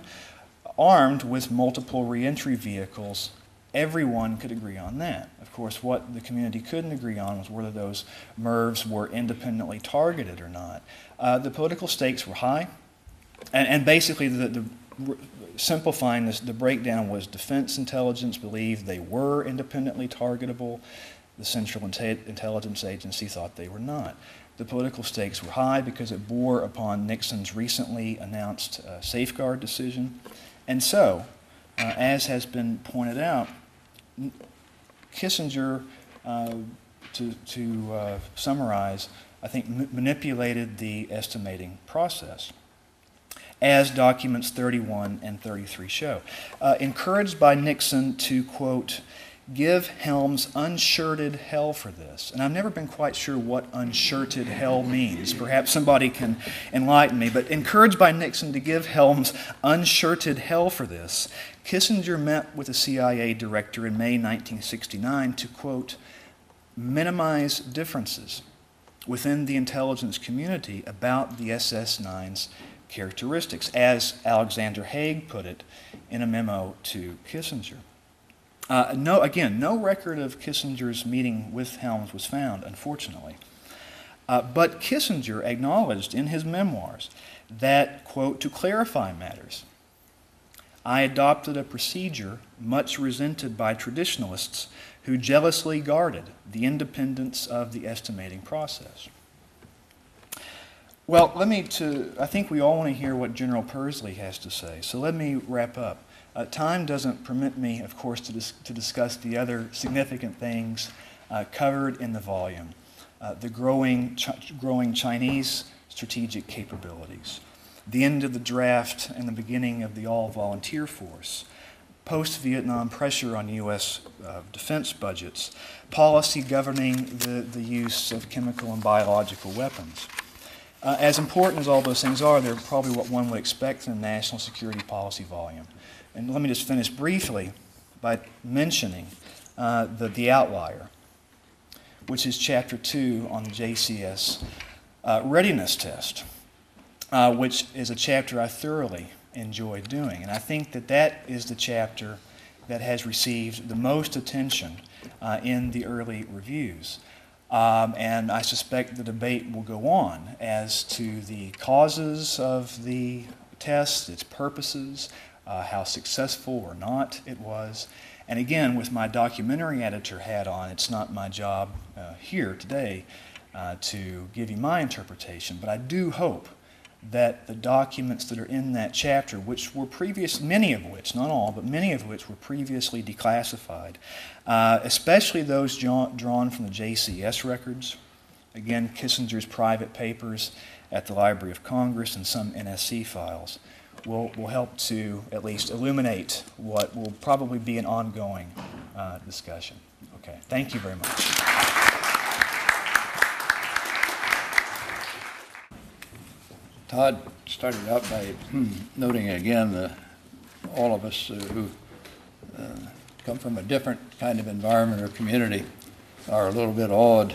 armed with multiple reentry vehicles. Everyone could agree on that. Of course, what the community couldn't agree on was whether those MIRVs were independently targeted or not. The political stakes were high, and basically, simplifying this, the breakdown was defense intelligence believed they were independently targetable. The Central Intelligence Agency thought they were not. The political stakes were high because it bore upon Nixon's recently announced safeguard decision. And so, as has been pointed out, Kissinger, to summarize, I think manipulated the estimating process, as documents 31 and 33 show. Encouraged by Nixon to, quote, give Helms unshirted hell for this. And I've never been quite sure what unshirted hell means. Perhaps somebody can enlighten me. But encouraged by Nixon to give Helms unshirted hell for this, Kissinger met with the CIA director in May 1969 to, quote, minimize differences within the intelligence community about the SS-9's characteristics, as Alexander Haig put it in a memo to Kissinger. No record of Kissinger's meeting with Helms was found, unfortunately. But Kissinger acknowledged in his memoirs that, quote, to clarify matters, I adopted a procedure much resented by traditionalists who jealously guarded the independence of the estimating process. Well, I think we all want to hear what General Pursley has to say, so let me wrap up. Time doesn't permit me, of course, to discuss the other significant things covered in the volume. The growing Chinese strategic capabilities, the end of the draft and the beginning of the all-volunteer force, post-Vietnam pressure on U.S. defense budgets, policy governing the use of chemical and biological weapons. As important as all those things are, they're probably what one would expect in a national security policy volume. And let me just finish briefly by mentioning the outlier, which is Chapter 2 on the JCS readiness test, which is a chapter I thoroughly enjoyed doing. And I think that is the chapter that has received the most attention in the early reviews. And I suspect the debate will go on as to the causes of the test, its purposes, how successful or not it was. And again, with my documentary editor hat on, it's not my job here today to give you my interpretation, but I do hope that the documents that are in that chapter, which were many of which, not all, but many of which were previously declassified, especially those drawn from the JCS records, again, Kissinger's private papers at the Library of Congress and some NSC files, will help to at least illuminate what will probably be an ongoing discussion. Okay, thank you very much. Todd started out by noting again that all of us who come from a different kind of environment or community are a little bit awed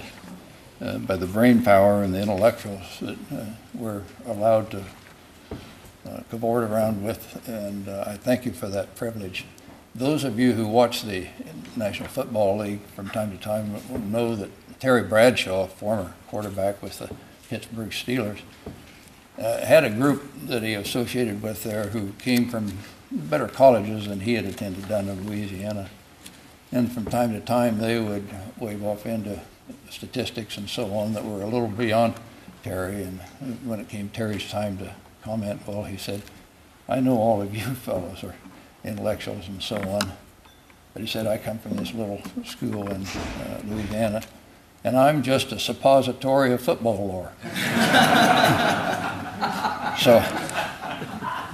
by the brain power and the intellectuals that we're allowed to cavort around with, and I thank you for that privilege. Those of you who watch the National Football League from time to time will know that Terry Bradshaw, former quarterback with the Pittsburgh Steelers, had a group that he associated with there who came from better colleges than he had attended down in Louisiana. And from time to time, they would wave off into statistics and so on that were a little beyond Terry. And when it came Terry's time to comment, well, he said, I know all of you fellows are intellectuals and so on. But he said, I come from this little school in Louisiana, and I'm just a suppository of football lore. So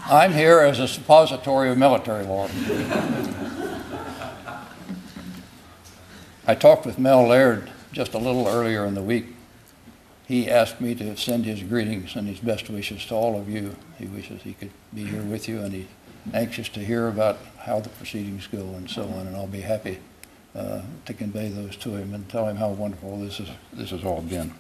I'm here as a suppository of military lore. I talked with Mel Laird just a little earlier in the week. He asked me to send his greetings and his best wishes to all of you. He wishes he could be here with you, and he's anxious to hear about how the proceedings go and so on, and I'll be happy to convey those to him and tell him how wonderful this has all been.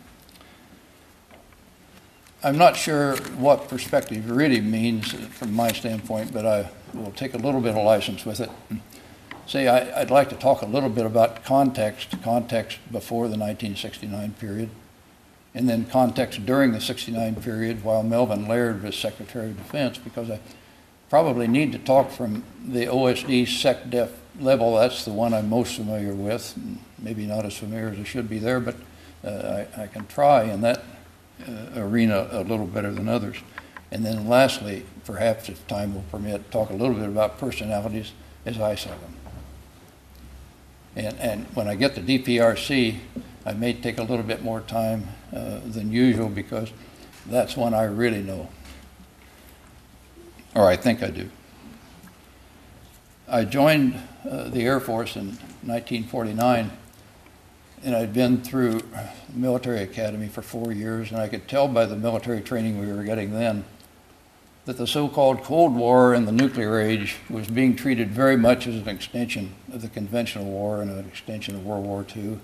I'm not sure what perspective really means from my standpoint, but I will take a little bit of license with it. Say, I'd like to talk a little bit about context before the 1969 period, and then context during the 69 period while Melvin Laird was Secretary of Defense, because I probably need to talk from the OSD SecDef level. That's the one I'm most familiar with, maybe not as familiar as I should be there, but I can try in that arena a little better than others. And then lastly, perhaps if time will permit, talk a little bit about personalities as I saw them. And when I get to DPRC, I may take a little bit more time than usual because that's one I really know. Or I think I do. I joined the Air Force in 1949, and I'd been through the military academy for 4 years, and I could tell by the military training we were getting then that the so-called Cold War and the nuclear age was being treated very much as an extension of the conventional war and an extension of World War II,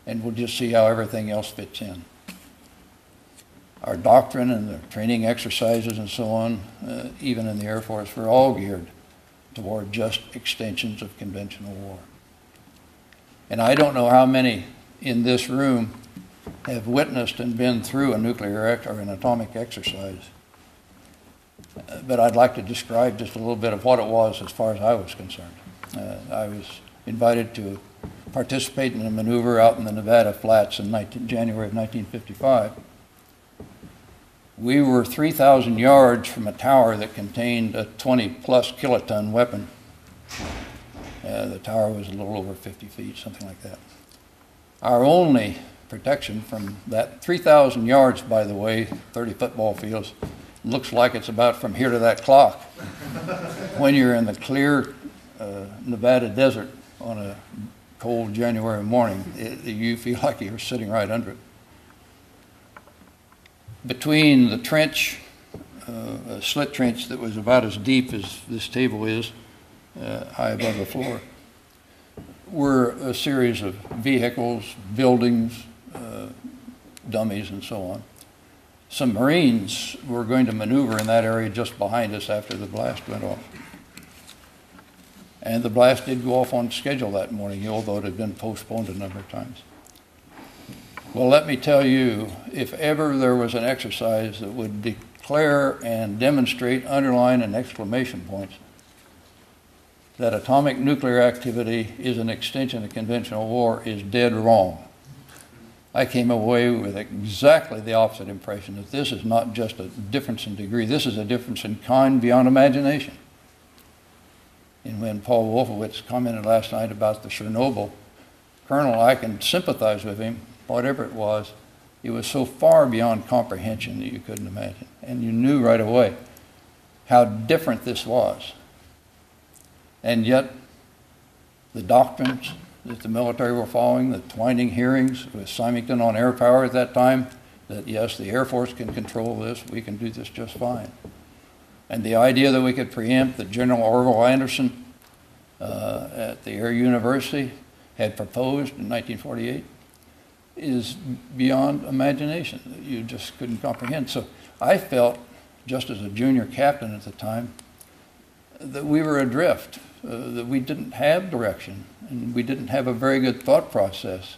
and we'll just see how everything else fits in. Our doctrine and the training exercises and so on, even in the Air Force, were all geared toward just extensions of conventional war. And I don't know how many in this room have witnessed and been through a nuclear or an atomic exercise. But I'd like to describe just a little bit of what it was as far as I was concerned. I was invited to participate in a maneuver out in the Nevada flats in January of 1955. We were 3,000 yards from a tower that contained a 20-plus kiloton weapon. The tower was a little over 50 feet, something like that. Our only protection from that 3,000 yards, by the way, 30 football fields, looks like it's about from here to that clock. When you're in the clear Nevada desert on a cold January morning, you feel like you're sitting right under it. Between the trench, a slit trench that was about as deep as this table is, high above the floor, were a series of vehicles, buildings, dummies, and so on. Some Marines were going to maneuver in that area just behind us after the blast went off. And the blast did go off on schedule that morning, although it had been postponed a number of times. Well, let me tell you, if ever there was an exercise that would declare and demonstrate, underline, and exclamation points that atomic nuclear activity is an extension of conventional war, is dead wrong. I came away with exactly the opposite impression, that this is not just a difference in degree, this is a difference in kind beyond imagination. And when Paul Wolfowitz commented last night about the Chernobyl colonel, I can sympathize with him, whatever it was so far beyond comprehension that you couldn't imagine. And you knew right away how different this was. And yet, the doctrines that the military were following, the Twining hearings with Symington on air power at that time, that yes, the Air Force can control this, we can do this just fine. And the idea that we could preempt that General Orville Anderson at the Air University had proposed in 1948 is beyond imagination that you just couldn't comprehend. So I felt, just as a junior captain at the time, that we were adrift, that we didn't have direction, and we didn't have a very good thought process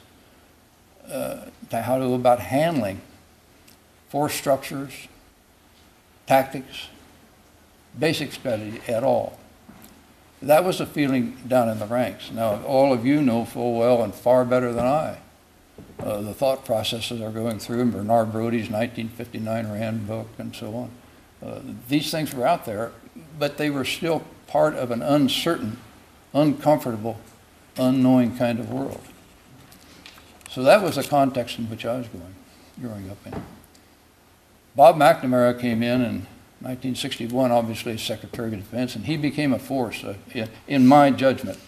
to how to go about handling force structures, tactics, basic strategy at all. That was a feeling down in the ranks. Now, all of you know full well and far better than I the thought processes are going through in Bernard Brody's 1959 Rand book and so on. These things were out there, but they were still part of an uncertain, uncomfortable, unknowing kind of world. So that was the context in which I was growing up in. Bob McNamara came in 1961, obviously as Secretary of Defense, and he became a force, in my judgment,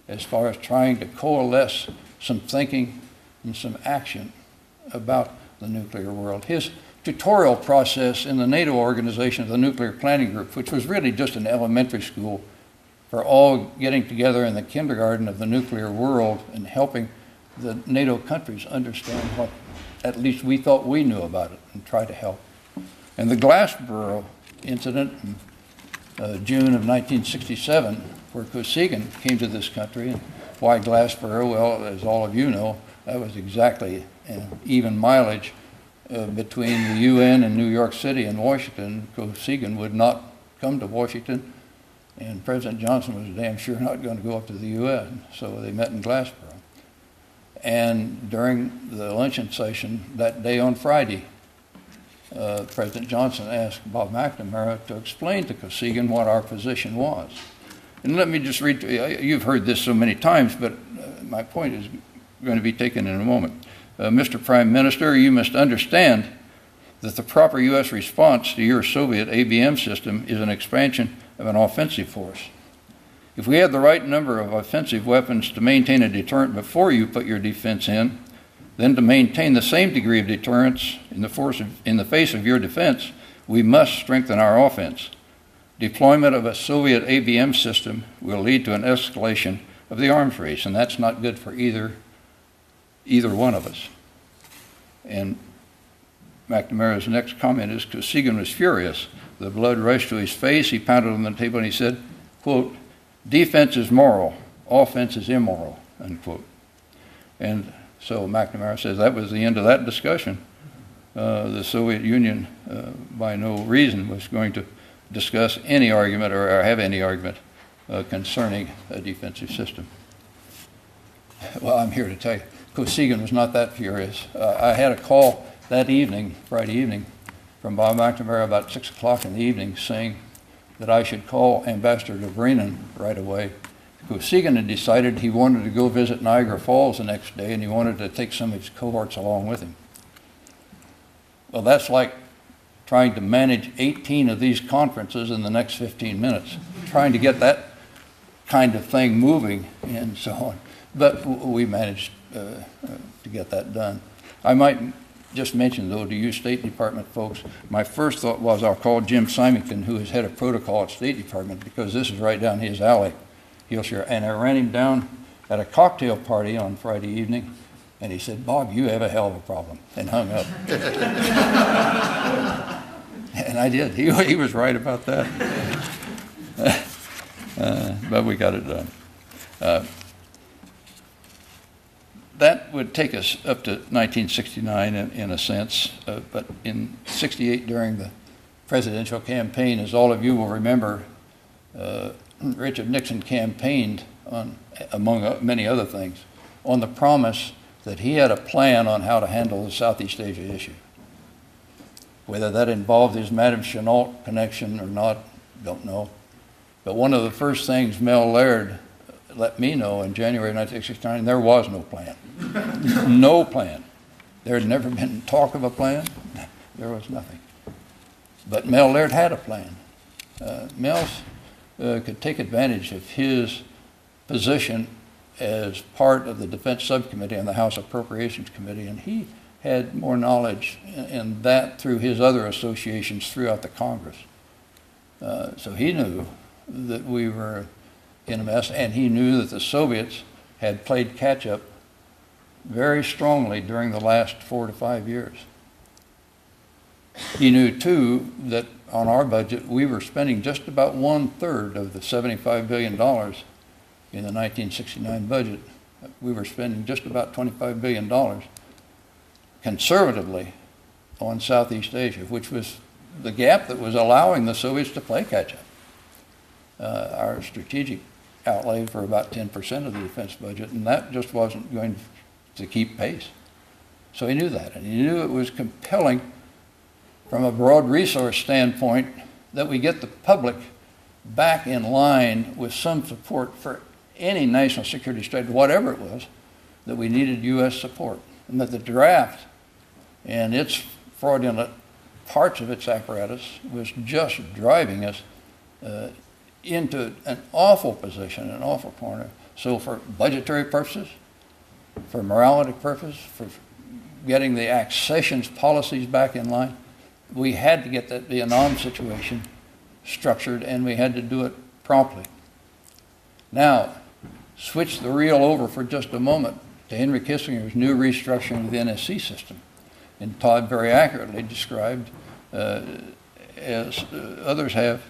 as far as trying to coalesce some thinking and some action about the nuclear world. His tutorial process in the NATO organization of the Nuclear Planning Group, which was really just an elementary school for all getting together in the kindergarten of the nuclear world and helping the NATO countries understand what at least we thought we knew about it and try to help. And the Glassboro incident in June of 1967, where Kosygin came to this country, and why Glassboro, well, as all of you know, that was exactly even mileage between the UN and New York City and Washington. Kosygin would not come to Washington, and President Johnson was damn sure not going to go up to the UN, so they met in Glassboro. And during the luncheon session that day on Friday, President Johnson asked Bob McNamara to explain to Kosygin what our position was. And let me just read to you. You've heard this so many times, but my point is going to be taken in a moment. Mr. Prime Minister, you must understand that the proper U.S. response to your Soviet ABM system is an expansion of an offensive force. If we had the right number of offensive weapons to maintain a deterrent before you put your defense in, then to maintain the same degree of deterrence in the face of your defense, we must strengthen our offense. Deployment of a Soviet ABM system will lead to an escalation of the arms race, and that's not good for either one of us. And McNamara's next comment is, Kosygin was furious. The blood rushed to his face. He pounded on the table and he said, quote, defense is moral, offense is immoral, unquote. And so McNamara says that was the end of that discussion. The Soviet Union, by no reason, was going to discuss any argument or have any argument concerning a defensive system. Well, I'm here to tell you, Kosygin was not that furious. I had a call that evening, Friday evening, from Bob McNamara about 6 o'clock in the evening saying that I should call Ambassador Brynn right away. Kosygin had decided he wanted to go visit Niagara Falls the next day and he wanted to take some of his cohorts along with him. Well, that's like trying to manage 18 of these conferences in the next 15 minutes, trying to get that kind of thing moving and so on. But we managed to get that done. I might just mention, though, to you State Department folks, my first thought was I'll call Jim Symington, who is head of protocol at State Department, because this is right down his alley. He'll share. And I ran him down at a cocktail party on Friday evening, and he said, Bob, you have a hell of a problem, and hung up. And I did. He was right about that. But we got it done. That would take us up to 1969 in a sense, but in 68 during the presidential campaign, as all of you will remember, Richard Nixon campaigned on, among many other things, on the promise that he had a plan on how to handle the Southeast Asia issue. Whether that involved his Madame Chenault connection or not, don't know. But one of the first things Mel Laird let me know in January 1969, there was no plan. No plan. There had never been talk of a plan. There was nothing. But Mel Laird had a plan. Mel could take advantage of his position as part of the Defense Subcommittee on the House Appropriations Committee, and he had more knowledge in that through his other associations throughout the Congress. So he knew that we were in a mess, and he knew that the Soviets had played catch-up very strongly during the last 4 to 5 years. He knew, too, that on our budget, we were spending just about 1/3 of the $75 billion in the 1969 budget. We were spending just about $25 billion conservatively on Southeast Asia, which was the gap that was allowing the Soviets to play catch-up. Our strategic outlay for about 10% of the defense budget, and that just wasn't going to keep pace. So he knew that, and he knew it was compelling from a broad resource standpoint that we get the public back in line with some support for any national security strategy, whatever it was, that we needed U.S. support, and that the draft and its fraudulent parts of its apparatus was just driving us into an awful position, an awful corner. So for budgetary purposes, for morality purposes, for getting the accessions policies back in line, we had to get that Vietnam situation structured, and we had to do it promptly. Now, switch the reel over for just a moment to Henry Kissinger's new restructuring of the NSC system. And Todd very accurately described, as others have,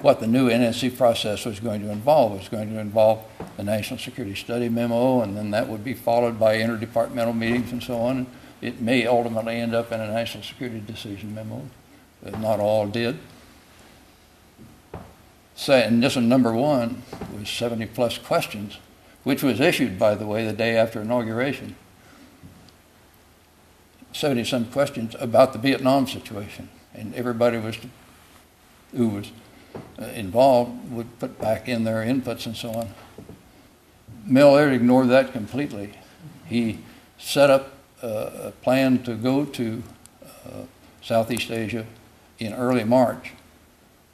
what the new NSC process was going to involve. It was going to involve the National Security Study Memo, and then that would be followed by interdepartmental meetings and so on. And it may ultimately end up in a National Security Decision Memo. Not all did. So, and this one, number one, was 70-plus questions, which was issued, by the way, the day after inauguration. 70-some questions about the Vietnam situation, and everybody who was involved would put back in their inputs and so on. Mel Laird ignored that completely. He set up a plan to go to Southeast Asia in early March.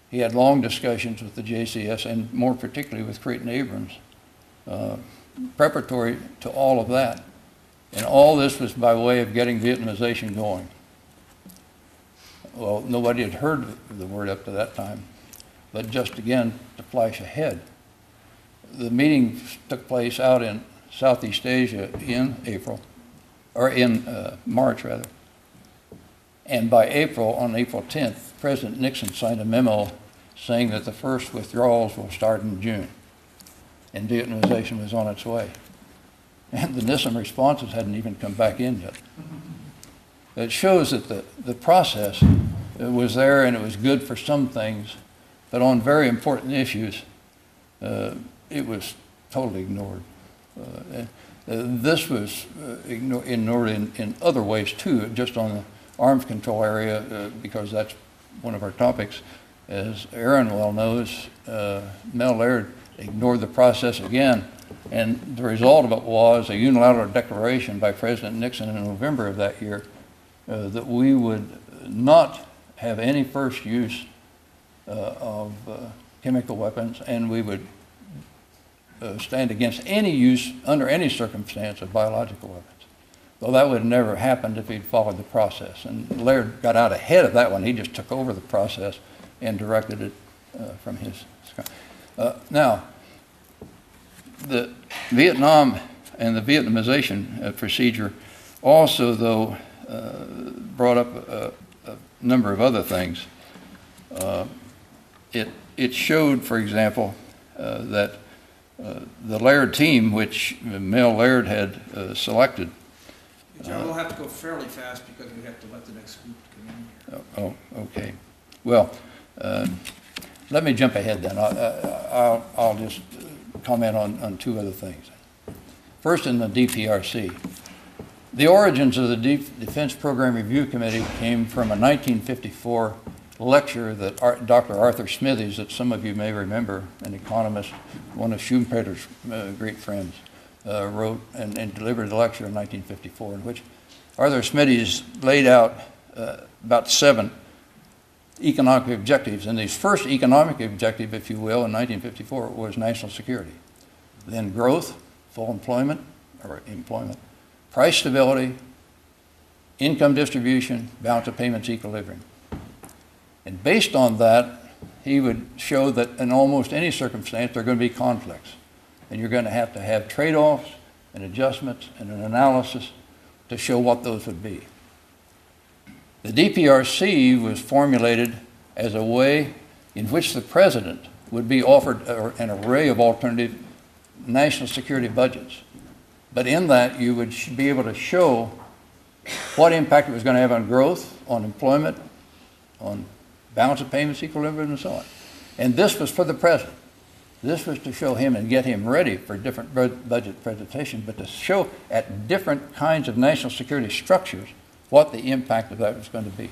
He had long discussions with the JCS and more particularly with Creighton Abrams, preparatory to all of that. And all this was by way of getting Vietnamization going. Well, nobody had heard the word up to that time, but just again, to flash ahead, the meeting took place out in Southeast Asia in April, or in March rather. And by April, on April 10th, President Nixon signed a memo saying that the first withdrawals will start in June, and Vietnamization was on its way. And the NISM responses hadn't even come back in yet. It shows that the process was there and it was good for some things, but on very important issues, it was totally ignored. This was ignored in other ways too, just on the arms control area, because that's one of our topics. As Erin well knows, Mel Laird ignored the process again, and the result of it was a unilateral declaration by President Nixon in November of that year that we would not have any first use of chemical weapons, and we would stand against any use under any circumstance of biological weapons. Well, that would have never happened if he'd followed the process. And Laird got out ahead of that one. He just took over the process and directed it from his. Now, the Vietnam and the Vietnamization procedure also, though, brought up a number of other things. It showed, for example, that the Laird team, which Mel Laird had selected. John, we'll have to go fairly fast because we have to let the next group come in here. Oh, okay. Well, let me jump ahead then. I'll just comment on two other things. First, in the DPRC. The origins of the Defense Program Review Committee came from a 1954 lecture that Dr. Arthur Smithies, that some of you may remember, an economist, one of Schumpeter's great friends, wrote and delivered a lecture in 1954 in which Arthur Smithies laid out about 7 economic objectives. And the first economic objective, if you will, in 1954 was national security. Then growth, full employment, or employment, price stability, income distribution, balance of payments equilibrium. And based on that, he would show that in almost any circumstance there are going to be conflicts. And you're going to have trade-offs and adjustments and an analysis to show what those would be. The DPRC was formulated as a way in which the president would be offered an array of alternative national security budgets. But in that, you would be able to show what impact it was going to have on growth, on employment, on balance of payments, equilibrium, and so on. And this was for the president. This was to show him and get him ready for different budget presentation, but to show at different kinds of national security structures what the impact of that was going to be.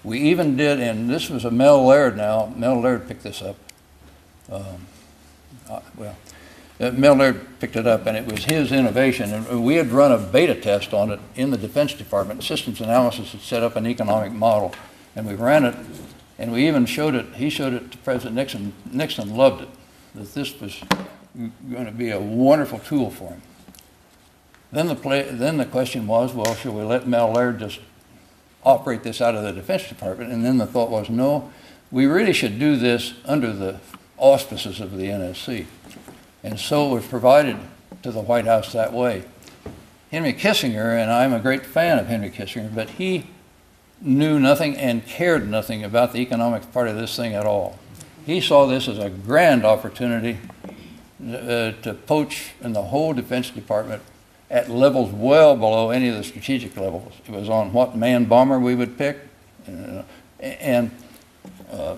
We even did, and this was a Mel Laird now. Mel Laird picked this up. Mel Laird picked it up, and it was his innovation. And we had run a beta test on it in the Defense Department. Systems Analysis had set up an economic model, and we ran it, and we even showed it. He showed it to President Nixon. Nixon loved it, that this was going to be a wonderful tool for him. Then the question was, well, should we let Mel Laird just operate this out of the Defense Department? And then the thought was, no, we really should do this under the auspices of the NSC. And so it was provided to the White House that way. Henry Kissinger, and I'm a great fan of Henry Kissinger, but he knew nothing and cared nothing about the economic part of this thing at all. He saw this as a grand opportunity to poach in the whole Defense Department at levels well below any of the strategic levels. It was on what manned bomber we would pick. And the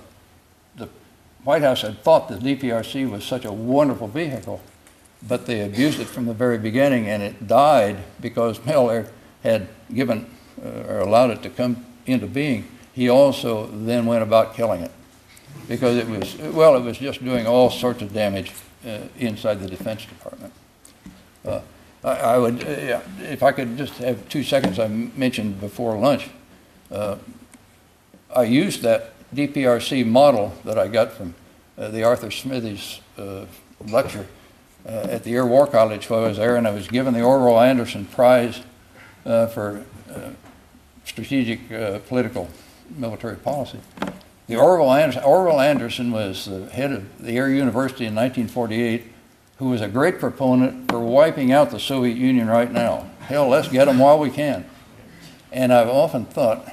White House had thought the DPRC was such a wonderful vehicle, but they abused it from the very beginning, and it died because Mel Laird had given or allowed it to come into being, he also then went about killing it, because it was just doing all sorts of damage inside the Defense Department. I would, if I could just have 2 seconds, I mentioned before lunch, I used that DPRC model that I got from the Arthur Smithy's lecture at the Air War College while I was there, and I was given the Orville Anderson Prize for strategic political military policy. The Orville Anderson was the head of the Air University in 1948, who was a great proponent for wiping out the Soviet Union right now. Hell, let's get them while we can. And I've often thought,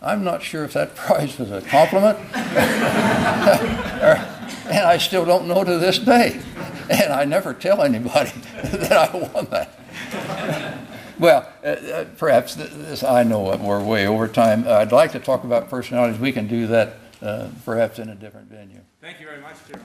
I'm not sure if that prize was a compliment, and I still don't know to this day. And I never tell anybody that I won that. Well, perhaps this, I know we're way over time. I'd like to talk about personalities. We can do that perhaps in a different venue. Thank you very much, Gerard.